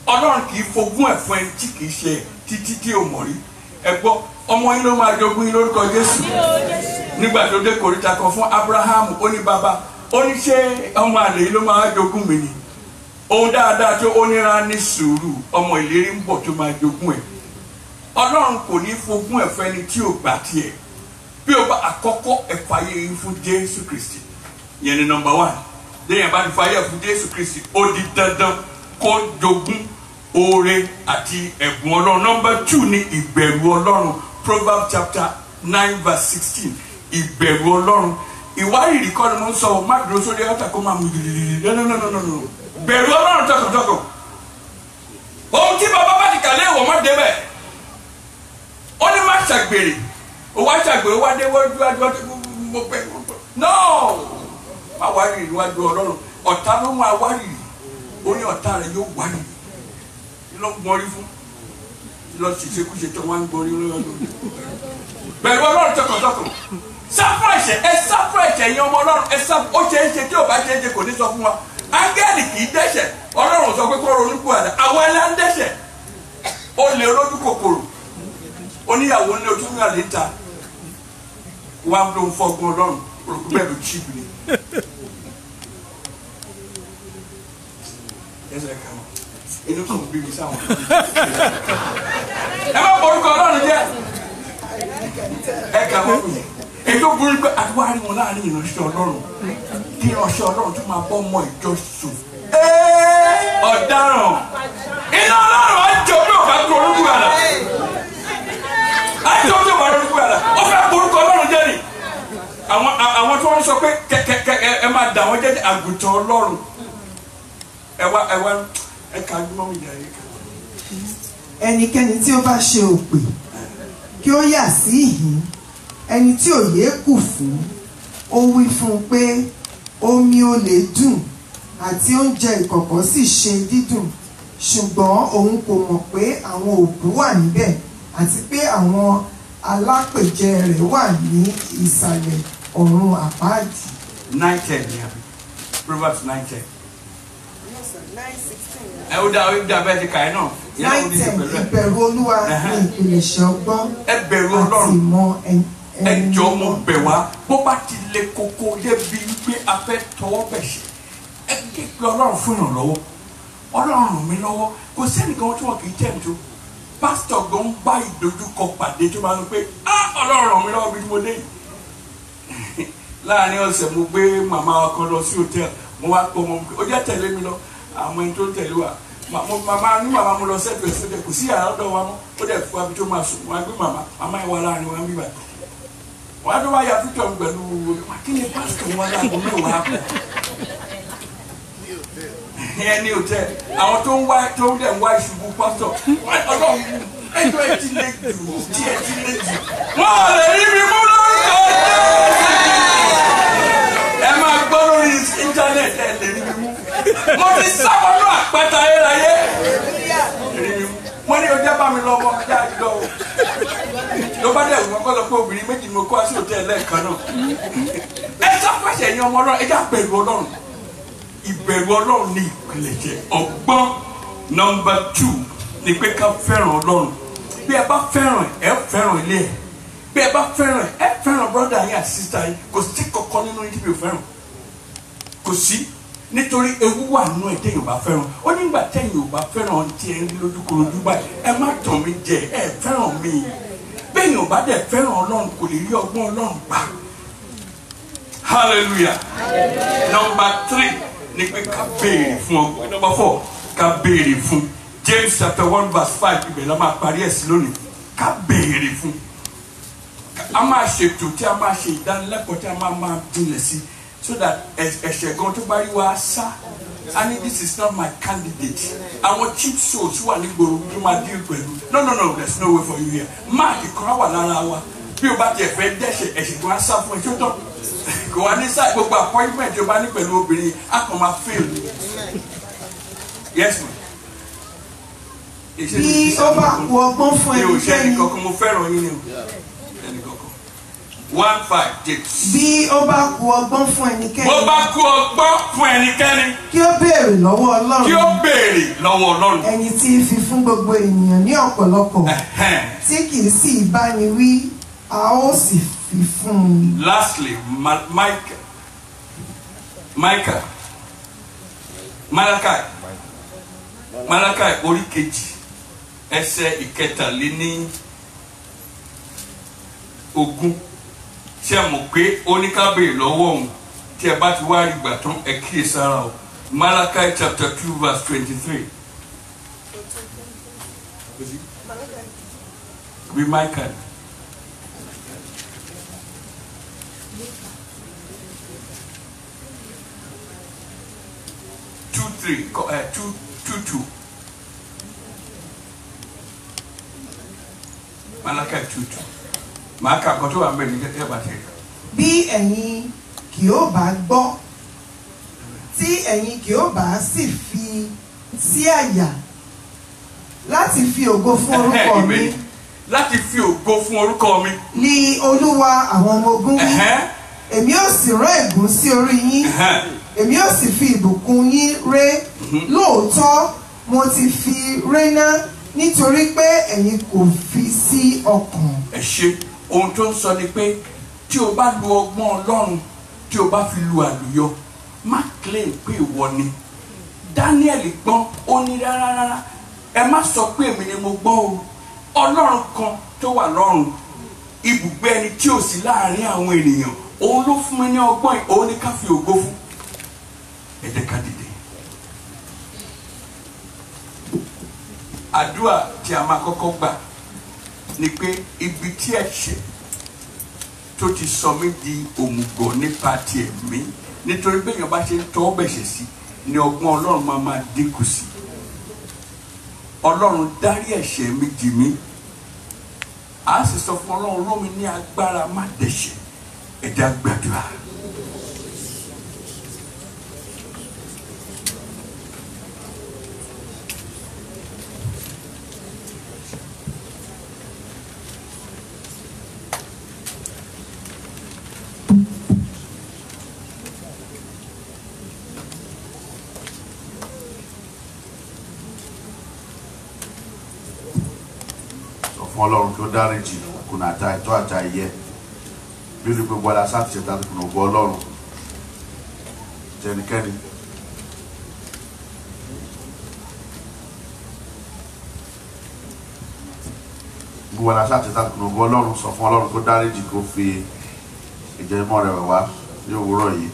Ọlọ́run kì í fogún ẹ̀ fún ẹni tí kì í ṣe títí tí ò mọ̀ rí. Ẹ gbọ́, ọmọ yín ló máa jogún yín lórúkọ Jésù. Nígbà tó dé kòríta kan fún Abrahamu, ó ní bàbá, ó ní ṣé ọmọ àlè yìí ló máa jogún mi ni? Ohun dáadáa tó ó níra ní sùúrù, ọmọ ìlérí ń bọ̀ tó máa jogún ẹ̀. Ọlọ́run kò ní fogún ẹ̀ fún ẹni tí ò gbà tiẹ̀. Bí o bá àkọ́kọ́ ẹ fàyè yín fún Jésù Kristi, yẹn ni number 1. Lẹ́yìn bá ti fàyè fún Jésù Kristi, ó di dandan kó jogún oore àti ẹ̀bùn Ọlọ́run. Number 2 ni ìbẹ̀rù Ọlọ́run. Proverbs chapter 9 verse 16. Ìbẹ̀rù Ọlọ́run. Ìwárìrì kọ́ ni mo ń sọ, má dúró sórí ọ̀tà kó máa mú gidi. No. Bẹ̀rù Ọlọ́run tọkàntọkàn. Ohun tí bàbá bá ti kàlẹ́ ìwọ̀n má débẹ̀. Ó ní má ṣàgbèrè. Ó wá ṣàgbèrè, ó wá dé wájú mo pẹ́. No! Má wárìrì níwájú Ọlọ́run. Ọ̀tá ló máa wárìrì. Ó ní ọ̀tá rẹ̀ yóò wárìrì. Lọ gbọ́nrí fún, lọ ṣìṣekúṣe tó wọ́n ń gbọ́nrí lọ́wọ́. Bẹ̀rù Ọlọ́run tọkàntọkàn. Sá fún ẹ̀ṣẹ̀, ẹ sá fún ẹ̀ṣẹ̀ yẹn ọmọ Ọlọ́run, ẹ sá fún, ó ṣe é ṣe tí ò bá ṣe é ṣe kò ní sọ fún wa. Áńgẹ́lì kì í dẹ́ṣẹ̀, Ọlọ́run sọ pé kó ronúpìwàdà, àwọn ẹlẹ́ ń dẹ́ṣẹ̀. Ó lè olójú kòkòrò, oníyàwó ní ojú ní àlè ta, wá ló ń fọgbọ́n Ọlọ́run, olùkú bẹ́ẹ̀ ló chíp ni. Ẹsẹ̀ kan inú kò bí mi sáwọn. Ẹ má borúkọ Ọlọ́run jẹ́. Ẹ kà wọ́n mi. Ètò burú pé àdúrà wọn láàrin ìránṣẹ́ Ọlọ́run. Kí ìránṣẹ́ Ọlọ́run tún máa bọ́ ọmọ ìjọ sùn. Ọ̀daràn. Iná Ọlọ́run á jẹ́ ojú ọ̀gá tó orúkú àlà. Á jẹ́ ojú ọ̀gá tó orúkú àlà. Ó fẹ́ borúkọ Ọlọ́run jẹ́ ni. Àwọn tí wọ́n sọ pé kẹ̀kẹ́ ẹ máa dà wọ́n jẹ́ àgùntàn Ọlọ́run. Ẹ ká gbọ́ mi jà yìí. Ẹnikẹ́ni tí ó bá ṣe òpè kí ó yà sí ìhín, ẹni tí òye kù fún, ó wí fún un pé omi olè dùn àti oúnjẹ ìkọ̀kọ̀ sì ṣe dídùn, ṣùgbọ́n òun kò mọ̀ pé àwọn òkú wà níbẹ̀ àti pé àwọn alápèjẹ rẹ̀ wà ní ìsàlẹ̀ ọ̀run àpáàdì. 9:10 ni àbí Proverbs 9:10. Ẹ ó dá bẹ́ẹ̀ ti kà ẹ́ náà. 9:10 ìbẹ̀rù Olúwa ní ìpilẹ̀ṣẹ̀ ọgbọ́n ẹ bẹ̀rù àti Ọlọ́run. ìmọ̀ Ẹ jọ̀ọ́ mo bẹ̀ wá, bó bá ti le koko débi pé a fẹ́ tọwọ́ bẹ̀ ṣe, ẹ ké pe Ọlọ́run fún ìrànlọ́wọ́. Ọlọ́run ràn mí lọ́wọ́. Kò sẹ́nìkan tí wọ́n kì í jẹ́ mi tó. Pásítọ̀ gan ń bá ìdojúkọ pàdé tó máa ń pé Ọlọ́run ràn mí lọ́wọ́ bí mo dé yìí. Láàárín ọ̀sẹ̀ mo gbé màmá wa kan lọ sí hòtẹ́ẹ̀lì, mo wá pọ̀ mọ́ ó jẹ́ tẹ̀lé mi lọ, àwọn ẹni tó ń tẹ̀lé wa. Màmá mo lọ sẹ́fẹ̀ẹ́ sójà, kò sí yàrá ọ̀dọ̀ wa mọ́, ó dẹ̀ fún abi tó máa sùn, wọ́n á gbé màmá yẹn wá láàárín wa ń bíbà. Wọ́n á tó wá ya píktọ̀ pẹ̀lú kí ni pásítọ̀ wọn láàbò mẹ́wàá pọ̀. Ìyẹn ní hòtẹ́ẹ̀lì, àwọn tó ń dẹ̀ ń wá ìṣubú pásítọ̀, Ọlọ́run ẹjọ́ ẹ ti lé jù, tí ẹ ti lé jù. Wọ́n ò lè rí mi mú lórúkọ ẹ máa gbọ́ lórí íńtánẹ́ẹ̀tì ẹ lè rí mi mú. Mo ti sábọ́nú àpáta ayérayé. Wọ́n ní ojú bá mi lọ ọmọ ọjà àjọ o. Ló bá dẹ̀ wọ́n kọ́ lọ pé obìnrin méjì ni mo kọ́ sí hòtẹ́ẹ̀lì lẹ́ẹ̀kan náà. Ẹ sá má ṣe ẹ̀yin ọmọ Ọlọ́run ẹ jẹ́ bẹ̀rù Ọlọ́run. Ìbẹ̀rù Ọlọ́run ní ìpìlẹ̀ṣẹ̀. Ọgbọ́n number 2 ni pé ká fẹ́ràn Ọlọ́run. Bí ẹ bá fẹ́ràn ẹ fẹ́ràn ilé ẹ. Bí ẹ bá fẹ́ràn ẹ fẹ́ràn brother yín àti sister yín. Kò sí kankan nínú yín tí mi ò fẹ́ràn. Kò sí. Nítorí ewu wà nínú ẹ̀ téèyàn bá fẹ́ràn. Ó nígbà téèyàn ò bá fẹ́ràn tí ẹ ń rí lójúkorojú báyìí ẹ má tàn mí jẹ ẹ fẹ́ràn mi. Béèyàn ò bá dẹ̀ fẹ́ràn Ọlọ́run kò lè rí ọgbọ́n Ọlọ́run gbà. Hallelujah. Number 3 ni pé ká béèrè fún ọgbọ́n. Number 4 ká béèrè fún. James chapter 1 verse 5 ibẹ̀ la máa parí ẹ̀ sí lónìí. Ká béèrè fún. A máa ṣètò tí a máa ṣe ìdánilẹ́kọ̀ọ́ tí a máa jinlẹ̀ sí so that ẹ̀ṣẹ̀ gan tó bá rí wa sá. I mean, this is not my candidate. Àwọn cheap souls wà ní gbòòrò tó máa deal pẹ̀lú. No, there's no way for you here. Máàkì kan wà lára wa. Bí o bá tiẹ̀ fẹ́ dẹ́ṣẹ̀ ẹ̀ṣẹ̀ gan á sá fún ẹ tó tọ́. Kò wá ní sáà gbogbo appointment tó bá ní pẹ̀lú obìnrin á kàn máa fail. Yes ma. Bí ó bá kú ọgbọ́n fún ẹnikẹ́ni. Mi ò ṣe ẹnìkankan mo fẹ́ràn yín ni o. Ẹnìkankan. 1-5 James. Bí ó bá kú ọgbọ́n fún ẹnikẹ́ni. Bó bá kú ọgbọ́n fún ẹnikẹ́ni. Kí ó béèrè lọ́wọ́ Ọlọ́run. Kí ó béèrè lọ́wọ́ Ọlọ́run. Ẹni tí ń fi fún gbogbo ènìyàn ní ọ̀pọ̀lọpọ̀. Tí kì í sì bá ni wí, a ó sì fi fún un. Lastly, Malachi orí kejì ẹsẹ̀ ìkẹtàléní ogún. Ṣé ẹ mọ̀ pé ó ní ká béèrè lọ́wọ́ òun tí ẹ bá ti wá rí ìgbà tán ẹ kíyèsára o. Malachi chapter 2 verse 23. Bí Michael. Two. Malachi 2:2. Màá kà kọ́ tó wà mẹ́rin ní kẹ́kẹ́ bá ti rí. Bí ẹ̀yin kì ó bá gbọ́, tí ẹ̀yin kì ó bá sì fi sí àyà láti fi ògo fún orúkọ mi. Láti fi ògo fún orúkọ mi. Ní Olúwa àwọn ọmọ ogun wí. Èmi ó sì rán ègún sí orí yín. Èmi ó sì fi ìbùkún yín ré. Lóòótọ́ mo ti fi réná nítorí pé ẹ̀yin kò fi sí ọkàn. Ẹ ṣe ohun tó ń sọ ni pé tí o bá lu ọgbọ́n Ọlọ́run tí o bá fi lu àlùyọ má claim pé ìwọ ni. Daniel gbọ́n ó ní rárá ẹ má sọ pé èmi ni mo gbọ́n o. Ọlọ́run kan tó wà lọ́run ibùgbé ẹni tí ò sí láàrin àwọn ènìyàn òun ló fún mi ní ọgbọ́n yìí òun ní ká fi ògo fún. Ẹ jẹ́ ká dìde. Àdúrà tí a máa kọ́kọ́ gbà ni pé ibi tí ẹ̀ṣẹ̀ tó ti sọ mí di òmùgọ̀ nípa ti ẹ̀mí nítorí pé èèyàn bá ṣe ń tọ́ bẹ̀ṣẹ̀ sí ni ọgbọ́n Ọlọ́run máa dínkù sí. Ọlọ́run dárí ẹ̀ṣẹ̀ mi jì mí. A sì sọ fún Ọlọ́run rọ̀ mí ní agbára má dẹ̀ṣẹ̀. Ẹ jẹ́ á gbàdúrà. Ọlọ́run kí ó dáríjì kùnà àti àìtọ́ àti àìyẹ bí ní gbogbo ara sáà ti ṣe tàbí kùnà ògbó Ọlọ́run jẹnikẹ́ni gbogbo ara sáà ti tàbí kùnà ògbó Ọlọ́run sọ fún Ọlọ́run kó dáríjì kó fi ìjẹ́mọ́ rẹ̀ wá ní òwúrọ̀ yìí.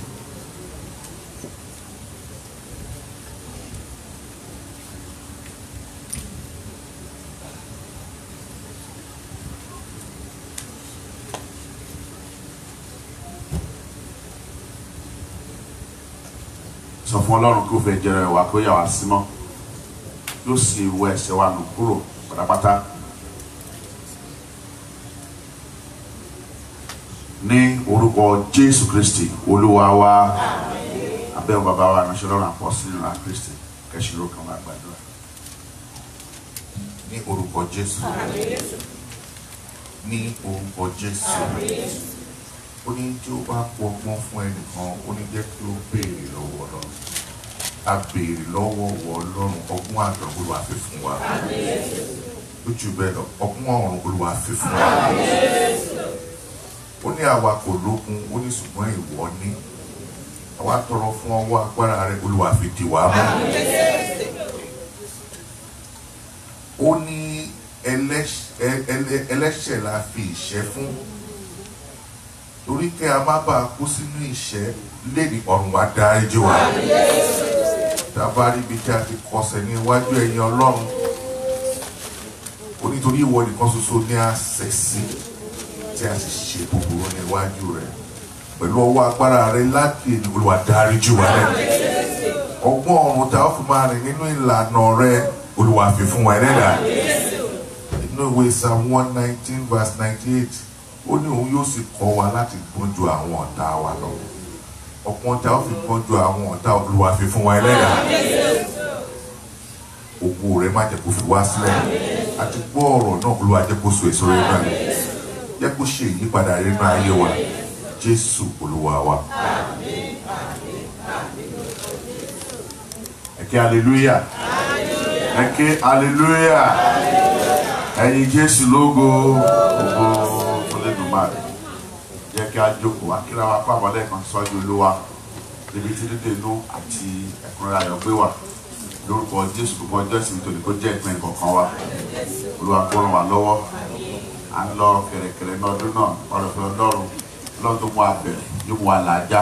Sọ fún Ọlọ́run kó fẹ́ jẹrẹ wá kó yà wá sí mọ́ yóò sì wọ ẹ̀ṣẹ̀ wa nù kúrò pátápátá ní orúkọ Jésù Kristi Olúwa wa. Abẹ́ bàbá wa ránṣẹ́ lọ́rùn àpọ́sí nínú Kristi kẹ́sìrò kan wá gbàdúrà ní orúkọ Jésù ní orúkọ Jésù ó ní tí ó bá pọ̀ ọgbọ́n fún ẹnìkan ó ní jẹ́ kí ó béèrè lọ́wọ́ Ọlọ́run. A béèrè lọ́wọ́ Ọlọ́run ọgbọ́n àtọ̀run Olúwa fi fún wa. Lójú bẹ́ẹ̀ lọ ọgbọ́n ọ̀run Olúwa fi fún wa. Ó ní àwa kò lókun ó ní ṣùgbọ́n ìwọ ní. Àwa tọrọ fún ọwọ́ agbára rẹ Olúwa fi dì wá mú. Ó ní ẹlẹ́ṣẹ̀ la fi ìṣẹ́ fún. Torí kẹ́ a má bàa kú sínú ìṣẹ́ lédi ọ̀run wa dáríjì wa. Tábàárí ibi tí a ti kọsẹ̀ ní iwájú ẹ̀yin Ọlọ́run. Ó nítorí ìwọ nìkan ṣoṣo ní àṣẹ sí tí a sì ṣe búburú ní iwájú rẹ̀. Pẹ̀lú ọwọ́ agbára rẹ̀ láti èdè Olúwa dáríjì wa lẹ́nu. Ọgbọ́n ọ̀run tá a fi máa rìn nínú ìlànà rẹ̀ Olúwa fi fún wa ẹlẹ́dà. Inú ìwé Psalm 119 verse 98 ó ní òun yóò sì kọ́ wa láti gbọ́n ju àwọn ọ̀tá wa lọ. Ọ̀pọ̀ tá a fi gbọ́n ju àwọn ọ̀tá Olúwa fi fún wa ẹlẹ́dà. Ògo rẹ̀ má jẹ́ kó fi wá sílẹ̀. Àti gbọ́ ọ̀rọ̀ náà Olúwa jẹ́ kó so èso rẹ̀ náà. Jẹ́ kó ṣe ìyípadà rẹ̀ nínú ayé wa. Jésù Olúwa wa. Ẹ ké hallelujah. Ẹ ké hallelujah. Ẹyin Jésù lógo. Ògo Olódùmarè. Jẹ́ kí a jókòó akíra wa pàbọ̀ lẹ́ẹ̀kan síwájú Olúwa níbi tí dídé inú àti ẹ̀kúnrẹ́rẹ́ ayọ̀ gbé wà. Lórúkọ Jésù gbogbo ọjọ́ ìsinmi tòní kó jẹ́ ìpín kọ̀ọ̀kan wa. Olúwa kó ràn wá lọ́wọ́. À ń lọ kẹ̀rẹ̀kẹ̀rẹ̀ ní ọdún náà ọ̀rọ̀ fẹ́ Ọlọ́run tó mú abẹ̀rẹ̀ yóò mú àlàájá.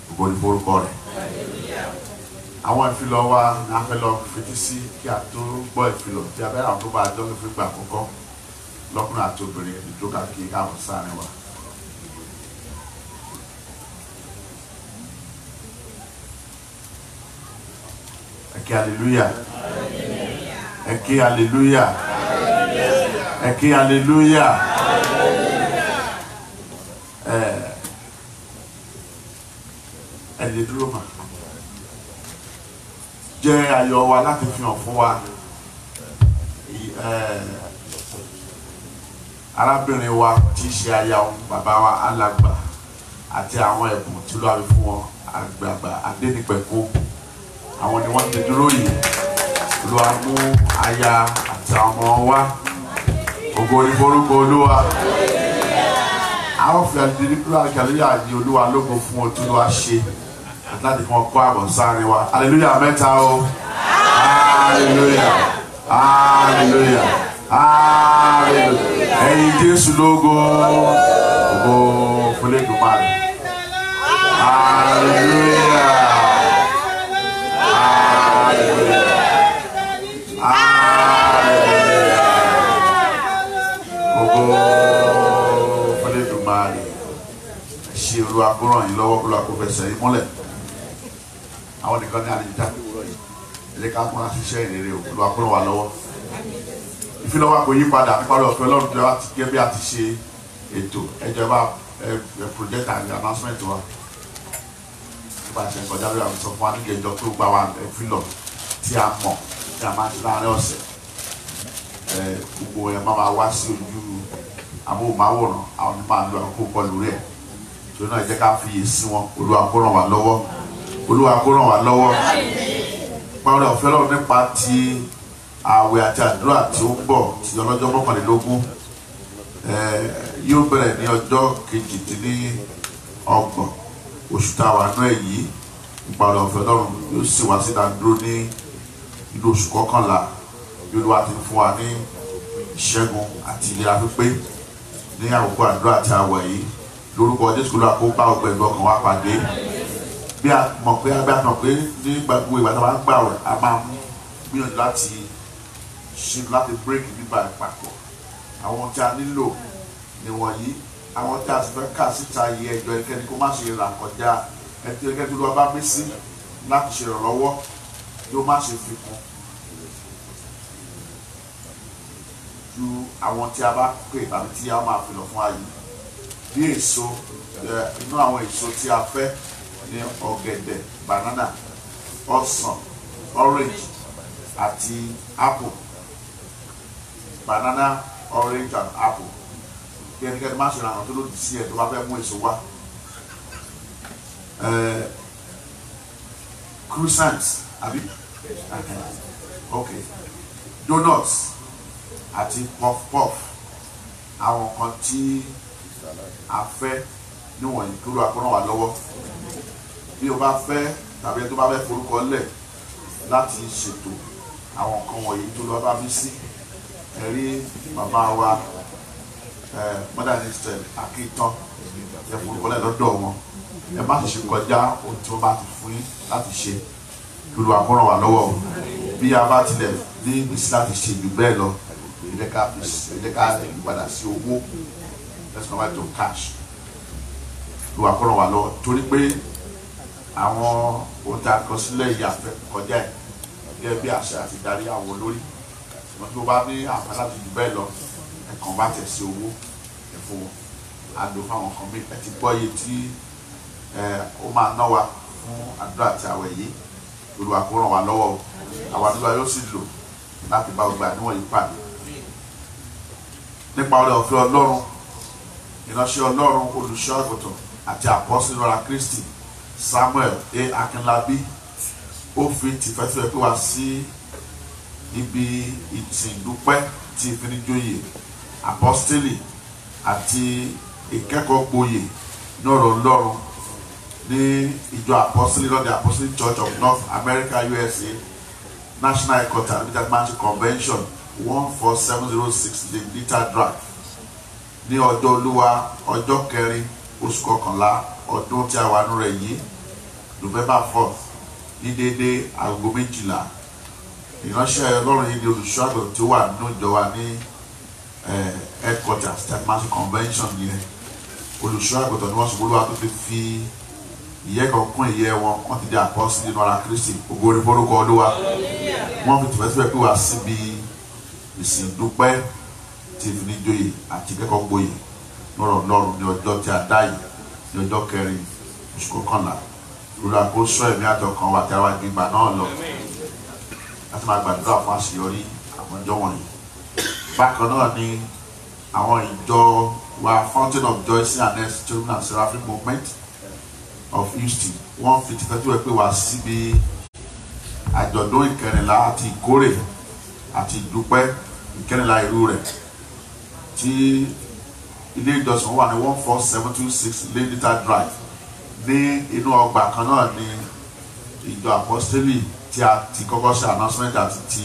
Gbogbo ní forúkọ rẹ̀. Àwọn ìfilọ̀ wa ní a fẹ́ lọ fetí sí kí a tó gbọ́ ìfilọ̀ tí abẹ́rẹ́ àwọn tó bá jọ́ ní fún ìgbà àkọ́kọ́ lọ́kùnrin àti obìnrin ìjókòó kí káàbọ̀ sáárín wa. Ẹ ké hallelujah. Ẹ ké hallelujah. Ẹ ké hallelujah. Ẹ lè dúró mà. Jẹ́ ayọ̀ wa láti fi hàn fún wa arábìnrin wa tí í ṣe aya bàbá wa alàgbà àti àwọn ẹ̀bùn tí ló wà fún wọn àgbààgbà Adénípẹ̀kú. Àwọn ni wọ́n ti dúró yìí. Olúwa mú aya àti àwọn ọmọ wa. Ògo ni forúkọ Olúwa. Àwọn fìyà dídí kúrò àkàlẹ́yà ní Olúwa lógo fún ohun tí Olúwa ṣe àti láti fún ọkọ àbọ̀ sáré wa. Hallelujah mẹ́ta o. Hallelujah. Hallelujah. Hallelujah. Ẹyin Jésù lógo. Ògo fún Olódùmarè. Hallelujah. Ṣe Olúwa kó ràn yín lọ́wọ́ Olúwa kó fẹsẹ̀ yín múlẹ̀. Àwọn nìkan ní àlejò tá ẹ jẹ́ ká múra ṣiṣẹ́ ìrere Olúwa kó ràn wá lọ́wọ́. Ìfilọ́wọ́ kò yí padà níparí ọ̀fẹ́ Ọlọ́run tí wọ́n ti gẹ́ bí a ti ṣe ètò ẹjọba project and announcement wa. Nípa ìṣẹ̀ ìkọjá lórí àwọn sọ fún wa nígbà ìjọ tó gba wa ìfilọ̀ tí a mọ̀ tí a máa ti láàárín ọ̀sẹ̀. Gbogbo ẹ̀ máa wá sí ojú amóhùnmáwòrán àwọn onímọ̀ àlọ́ àkókò kọ lórí ẹ̀. Torí náà jẹ́ ká fi yè sí wọn Olúwa kó ràn wá lọ́wọ́. Olúwa kó ràn wá lọ́wọ́. Pàrọ̀ ọ̀fẹ́ lọ́wọ́ nípa ti ààwẹ̀ àti àdúrà tí ó ń bọ̀ tí ọlọ́jọ́ mọ́kànlélógún yóò bẹ̀rẹ̀ ní ọjọ́ 28 oṣù táwa náà yìí. Ìpàrọ̀ ọ̀fẹ́ lọ́run yóò sì wá sí ìdádúró ní inú oṣù kọkànlá. Olúwa ti fún wa ní ìṣẹ́gun àti ìlera pípé ní àkókò àdúrà àti ààwẹ̀ yìí. Lórúkọ Jésù Olúwa kó bá ọgbẹ́ ìlú ọkàn wa pàdé. Bí a mọ̀ pé ní gbogbo ìgbà tí a bá ń gbààwẹ̀ a máa ń gbìyànjú láti break nígbà ìpapọ̀. Àwọn tí a nílò níwọ̀nyí. Àwọn tí a sì fẹ́ kà síta yìí ẹjọ́ ẹnikẹ́ni kó má ṣe rà kọjá ẹnikẹ́ni tó lọ́ọ́ bá mí sí láti ṣe ìrànlọ́wọ́ yóò má ṣe fi kún ju àwọn tí a bá pè tàbí tí a máa fi lọ fún ayé. Bí èso inú àwọn èso tí a fẹ́ ní ọ̀gẹ̀dẹ̀, banana, ọsàn, orange àti apple. Banana, orange and apple. kí ẹnikẹ́ni má ṣe ràn tó lòdì sí ẹ̀ tó bá fẹ́ mú èso wá. Croissants àbí okay, donuts àti puff puff àwọn kan tí a fẹ́ níwọ̀nyí tó lọ àkọ́nà wà lọ́wọ́. Bí o bá fẹ́ tàbí tó bá fẹ́ forúkọ lẹ̀ láti ṣètò àwọn nǹkan wọ̀nyí tó lọ bá mi sí ẹ̀rí bàbá wa modernist Akíntán ẹ forúkọ lẹ̀ lọ́dọ̀ wọn. Ẹ má ṣe kọjá ohun tí wọ́n bá ti fún yín láti ṣe tó lọ àkọ́nà wà lọ́wọ́. Bí a bá tilẹ̀ ní ìgbésí láti ṣe jù bẹ́ẹ̀ lọ ilé ká padà sí owó let's convert to cash ló wà kọ́nà wà lọ torí pé àwọn ohun tí a kọ sílẹ̀ ìyàfẹ́ kọjá ẹ̀ gẹ́gẹ́ bí àṣẹ àti darí àwọn olórí wọn tó bá ní àǹfààní láti jù bẹ́ẹ̀ lọ ẹ̀kan bá tẹ̀ sí owó ẹ̀ fún wọn àdó fáwọn kan bí ẹ ti gbọ́ iye tí ó máa ná wa fún àdúrà àti àwẹ̀ yìí Olúwa kó ràn wá lọ́wọ́ àwọn àdúrà yóò sì lò láti bá gbogbo àníwọ̀n yìí pàdé nípa ọrẹ ọ̀fẹ́ Ọlọ́run ìránṣẹ́ Ọlọ́run olùṣọ́ àgùntàn àti àpọ́sítélì lọ́ra Kristi Samuel A. Akínlábí ó fi tìfẹ́tìfẹ́ pé wá sí ibi ìtìdúpẹ́ tí ìfinijóyè àpọ́sítélì àti ìkẹ́kọ̀ọ́ gboyè ní ọ̀rọ̀ Ọlọ́run ní ìjọ àpọ́sítélì lọ́dẹ Apostolic Church of North America USA National Headquarters Manchester Convention 14706 Dignita Drive ní ọjọ́ Olúwa ọjọ́ kẹrin oṣù kọkànlá ọdún tí a wà nínú rẹ̀ yìí November 4th ní déédéé aago 12 ìránṣẹ́ Ọlọ́run yìí ní olùṣọ́ àgbẹ̀ tí ó wà nínú ìjọ wa ní headquarters Manchester Convention yẹn olùṣọ́ àgbẹ̀ ni wọ́n sọ Olúwa tó ti fi ìyẹ́ kan kún ìyẹ́ wọn ti di àpọ́sítélì nínú ara Kristi ògo ni forúkọ Olúwa wọ́n fi tìfẹ́tìfẹ́ pé wá síbi ìsìn dúpẹ́ tí ìfinijóyè àti ìkẹ́kọ̀ọ́ gboyè lọ́rọ̀ Ọlọ́run ní ọjọ́ tí a dá yìí ní ọjọ́ kẹrin oṣù kọkànlá Olúwa kó sọ ẹ̀mí àtọkàn wa tí a wá gbígbà náà lọ láti máa gbàdúrà fún àṣeyọrí àwọn ọjọ́ wọ̀nyí. Bákan náà ni àwọn ìjọ wa Fountain of Joy CNS Cherubim and Seraphim Movement of Houston wọ́n fi tìfẹ́tìfẹ́ pé wá síbi àjọ̀dún ìkẹrìnlá àti ìkórè àti ìdúpẹ́ ìkẹrìnlá irú rẹ̀ tí ilé ìjọsìn wà ní 14726 Dignita Drive ní inú ọgbà kan náà ní ìjọ àpọ́sítélì tí a ti kọ́kọ́ ṣe announcement àti ti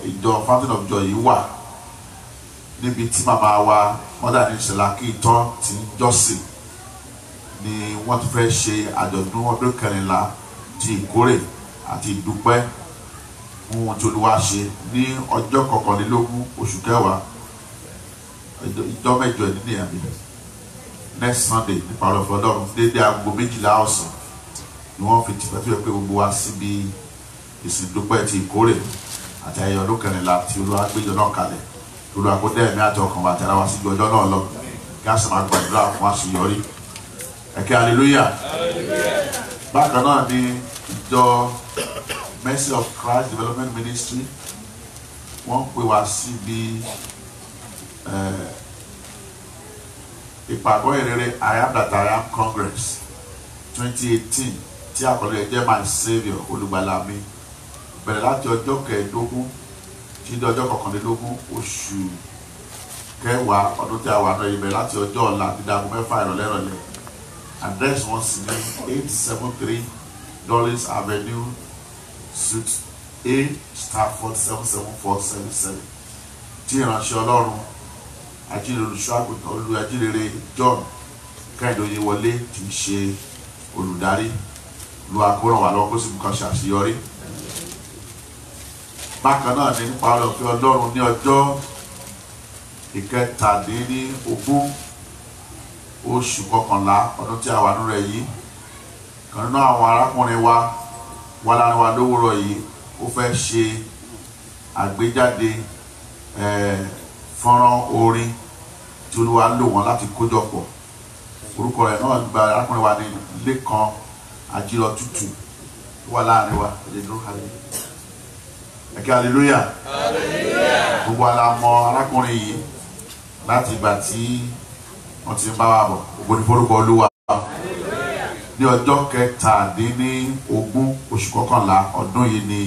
ìjọ Fountain of Joy yìí wà níbi tí màmá wa modernist Akíntán ti ń jọ́sìn ni wọ́n ti fẹ́ ṣe àjọ̀dún ọdún kẹrìnlá ti ìkórè àti ìdúpẹ́ fún ohun tí Olúwa ṣe ní ọjọ́ 21 oṣù kẹwàá ìjọ mẹ́jọ ìdílé àmì next Sunday nípa ọ̀rọ̀ Ọlọ́run déédéé aago 12 ọ̀sán ni wọ́n fi tìfẹ́tìfẹ́ pé gbogbo wa síbi ìsìn ìdúpẹ́ ti ìkórè àti ayẹyẹ ọdún kẹrìnlá tí Olúwa gbéjọ náà kalẹ̀ Olúwa kó dá ẹ̀mí àti ọkàn wa àti ara wa sí ọjọ́ náà lọ kí a sì máa gbàdúrà fún àṣeyọrí ẹ̀kẹ́ hallelujah. Bákan náà ni ìjọ Mercy of Christ Development Ministry wọ́n pè wá síbi ìpàgọ́ ìrere I Am That I Am Congress 2018 tí àkọlé ẹ̀ jẹ́ My Saviour olùgbàlà mi bẹ̀rẹ̀ láti ọjọ́ 15 tí di ọjọ́ 21 oṣù kẹwàá ọdún tí a wà náà ìbẹ̀rẹ̀ láti ọjọ́ ọ̀la dídá aago 6 ìrọ̀lẹ́ address wọn sí ní 873 Dulles Avenue Suite A Stafford 77477 tí ìránṣẹ́ Ọlọ́run ajílẹ̀ olùṣọ́ àgùntàn olùyàjílẹ̀ John Kẹ́hìndé Oyèwọlé tí ń ṣe olùdarí lu àkóràn wà lọ́wọ́ kó sì nǹkan ṣàṣeyọrí. Bákan náà ní nípa ọ̀fẹ́ Ọlọ́run ní ọjọ́ ìkẹtàdínlógún oṣù kọkànlá ọdún tí a wà nínú rẹ̀ yìí kan nínú àwọn arákùnrin wa wà láàrin wa lówùrọ̀ yìí ó fẹ́ ṣe àgbéjáde fọ́nrán orin tí Olúwa lò wọ́n láti kójọpọ̀ orúkọ rẹ̀ náà gba arákùnrin wa ní Lékan Ajílọ̀tútù tó wà láàrin wa ẹ̀kẹ́ hallelujah gbogbo alamọ arákùnrin yìí láti ìgbà tí wọ́n ti ń bá wa bọ̀ ògo ni forúkọ Olúwa. Ní ọjọ́ 17 oṣù kọkànlá ọdún yìí ní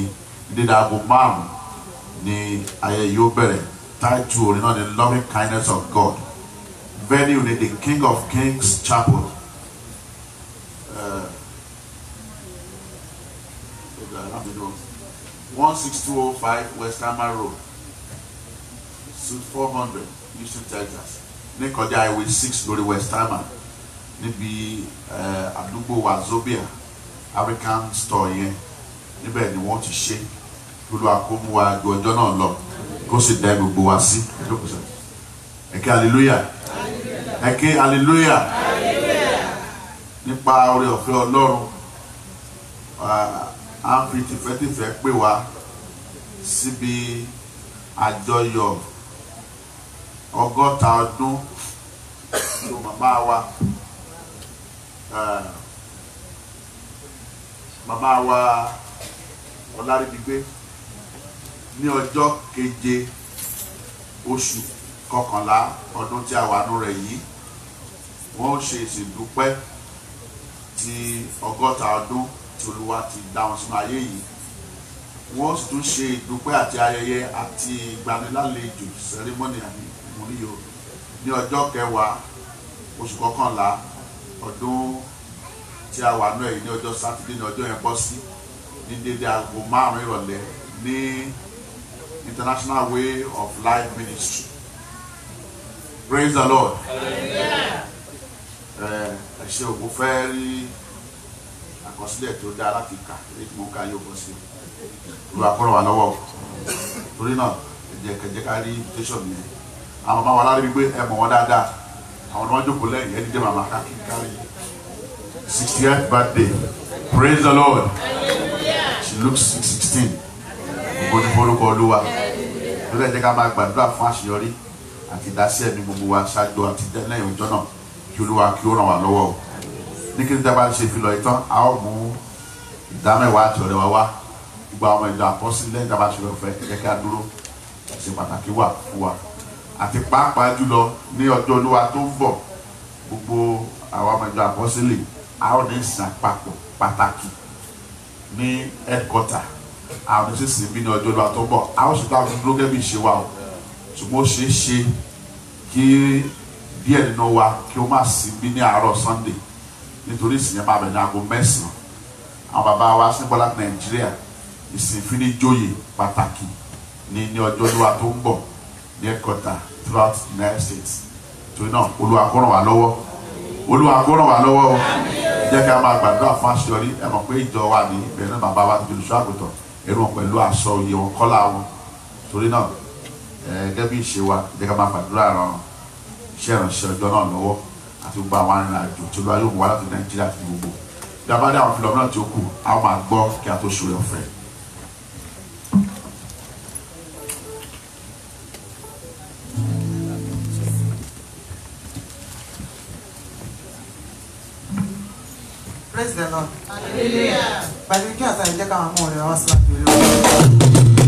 dédé aago 5 ní ayẹyẹ yóò bẹ̀rẹ̀. Title orin náà ni Loving Kindness of God. Venue ni the King of Kings Chapel. 16205 West Hammer Road, Suite 400, Houston, Texas. Ní kọjá Highway 6 lórí West Hammer. Níbi àdúgbò Wazobia African store yẹn. Níbẹ̀ ni wọ́n ti ṣe. Olúwa kó mú wa ju ọjọ́ náà lọ. Kó sì dá gbogbo wa sí. Ẹ̀kẹ́ hallelujah. Ẹ̀kẹ́ hallelujah. Nípa oore ọ̀fẹ́ Ọlọ́run. A ń fi tìfẹ́tìfẹ́ pè wá síbi àjọyọ̀ 100 ọdún tó màmá wa Ọláríbigbé ní ọjọ́ 7 oṣù kọkànlá ọdún tí a wà nínú rẹ̀ yìí. Wọ́n ṣe ìsìndúpẹ́ ti 100 ọdún tí Olúwa ti dá wọn sínú ayé yìí. Wọ́n sì tún ṣe ìdúpẹ́ àti ayẹyẹ àti ìgbanilálejò sẹ́rímọ́nì àmúríyọ ní ọjọ́ 10 oṣù kọkànlá ọdún tí a wà nú ẹ̀yìn ní ọjọ́ sátidé ní ọjọ́ yẹn bọ́ sí ní dédé aago 5 ìrọ̀lẹ́ ní International Way of Life Ministry. Praise the Lord. Ẹ ṣé o, mo fẹ́ rí àkọsílẹ̀ tó dáa láti kà èyí tí mo ká yóò bọ́ sí ìlú akọ́rọ̀ wà lọ́wọ́. Torí náà ẹ̀jẹ̀ ká rí invitation yẹn. Àwọn ọmọ wa Ọláríbigbé ẹ mọ̀ wọ́n dáadáa. Àwọn ọmọ jókòó lẹ́yìn ẹni jẹ́ màmá kárí 60th birthday. Praise the Lord. She looks 16. Ògo ni forúkọ Olúwa. Lórí ẹ̀jẹ̀ ká máa gbàdúrà fún àṣeyọrí àti ìdásí ẹ̀mí gbogbo wa ṣáájú àti lẹ́yìn ọjọ́ náà kí Olúwa kí ó ràn wá lọ́wọ́. Ní kí n tẹ́ bá ń ṣe ìfilọ̀ ìtàn a ó mú ìdámẹ́wàá àti ọ̀rẹ́ wa wá. Gbogbo àwọn ìjọ àpọ́sí lẹ́yìn tí a bá ṣe ọ̀fẹ́ jẹ́ kí a dúró. Ṣe pàtàkì wà fún wa. Àti pàápàá jùlọ ní ọjọ́ Olúwa tó ń bọ̀ gbogbo àwọn ọmọ ìjọ àpọ́sílì a ó ní ìsìn àpapọ̀ pàtàkì ní headquarter. A ó ní sísìn bí ní ọjọ́ Olúwa tó ń bọ̀. A ó sì bá dúró gẹ́gẹ́ bí ìṣe wa o. Ṣùgbọ́n ó ṣeé ṣe kí díẹ̀ nínú wa kí ó má sí bí ní àárọ̀ Sunday nítorí ìsìn yẹn máa bẹ̀ ní aago 9. Àwọn bàbá wa símbọ́lá Nàìjíríà ìsìn ìfinijóyè pàtàkì ní ọjọ́ Olúwa tó ń bọ̀ ní headquarter throughout the United States. Torí náà Olúwa kó ràn wá lọ́wọ́. Olúwa kó ràn wá lọ́wọ́ o. Jẹ́ kí a máa gbàdúrà fún àṣeyọrí. Ẹ mọ̀ pé ìjọ wa ní ìbẹ̀rẹ̀ náà bàbá wa ti olùṣọ́ àgùntàn ẹ̀rù wọn pẹ̀lú aṣọ òye wọn kọ́lá wọn. Torí náà gẹ́gẹ́ bí ìṣe wa jẹ́ ká máa gbàdúrà ran iṣẹ́ ìránṣẹ́ ọjọ́ náà lọ́wọ́ àti gbogbo àwọn arìnrìn-àjò tí Olúwa yóò mú wá láti Nàìjíríà àti gbogbo. Bí a bá dé àwọn fìlọ̀ náà tí ó kù a ó máa gbọ́ kí a tó ṣòro ọ̀fẹ́. Praise the Lord. Hallelujah. Pẹ̀lú kí àtà ìjẹ́ káwọn ọmọ rẹ̀ wá sí láti ìlú.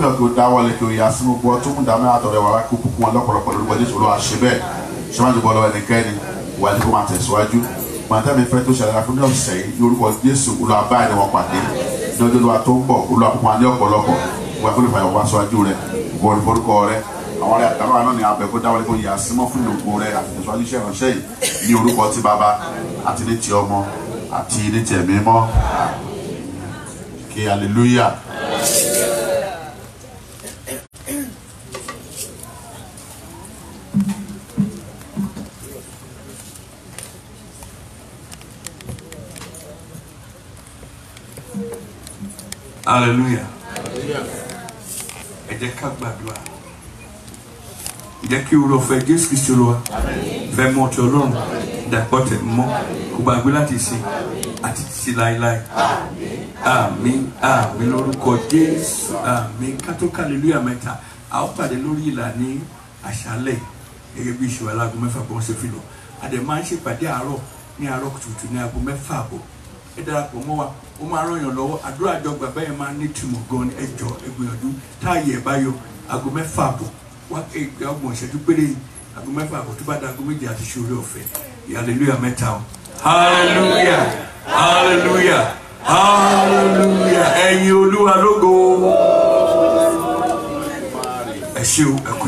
pé ọkọ̀ dáwọ́lé kí o yà sí gbogbo tó mú dàmí àtọ̀rẹ́ wàrà kó kúkú wọn lọ́pọ̀lọpọ̀ lórúkọ Jésù Olúwa ṣe bẹ́ẹ̀ ṣé má jẹ́ bọ́ lọ́wọ́ ẹnikẹ́ni wà ní kó máa tẹ̀síwájú màtẹ́mi fẹ́ tó ṣẹlẹ̀ fún ní ọ̀sẹ̀ yìí lórúkọ Jésù Olúwa báyìí ni wọ́n pàdé ní ọjọ́ Olúwa tó ń bọ̀ Olúwa kó máa ní ọ̀pọ̀lọpọ̀ wà fún ìfàyọ̀ wá síwájú rẹ̀ wọ́n forúkọ rẹ̀ àwọn ọ̀rẹ́ àtàwọn àná ni abẹ kó dáwọ́lé kó yà símọ́ fún ìlòkù rẹ̀ àti tẹ̀síwájú iṣẹ́ ìránṣẹ́ yìí ní orúkọ ti Baba àti ní ti Ọmọ àti ní ti Ẹ̀mí Mímọ́ kí hallelujah. Hallelujah. Ẹ jẹ́ ká gbàdúrà. Ẹ jẹ́ kí orúkọ fẹ́ Jésù Kristi Olúwa. Fẹ́ mọ́ ti Ọlọ́run. Dàpọ̀ tẹ̀ mọ́. Kò gbàgbé láti sìn àti títí láéláé. Àmín. Àmín lórúkọ Jésù. Àmín. Ká tó hallelujah mẹ́ta. A ó pàdé lórí ìlà ní àṣálẹ̀. Gẹ́gẹ́ bí ìṣòro alágo mẹ́fà bọ́ ṣe fi lọ. A dẹ̀ máa ń ṣèpàdé àárọ̀ ní àárọ̀ kùtùkùtù ní aago mẹ́fà àbọ̀. Ẹ darapọ̀ mọ́ wa ó máa ràn yàn lọ́wọ́ àdúrà àjọgbà bẹ́ẹ̀ máa ní tìmọ̀ gan ni ẹjọ́ ẹgbìyànjú táàyè ẹ̀ bá yọ aago mẹ́fà àbọ̀ wá ọgbọ̀n ìṣẹ́jú péré aago mẹ́fà àbọ̀ tó bá da aago méje àti ṣòro ọ̀fẹ́ hallelujah mẹ́ta o hallelujah hallelujah hallelujah ẹ̀yin Olúwa lógo ẹ ṣé o ẹ kú.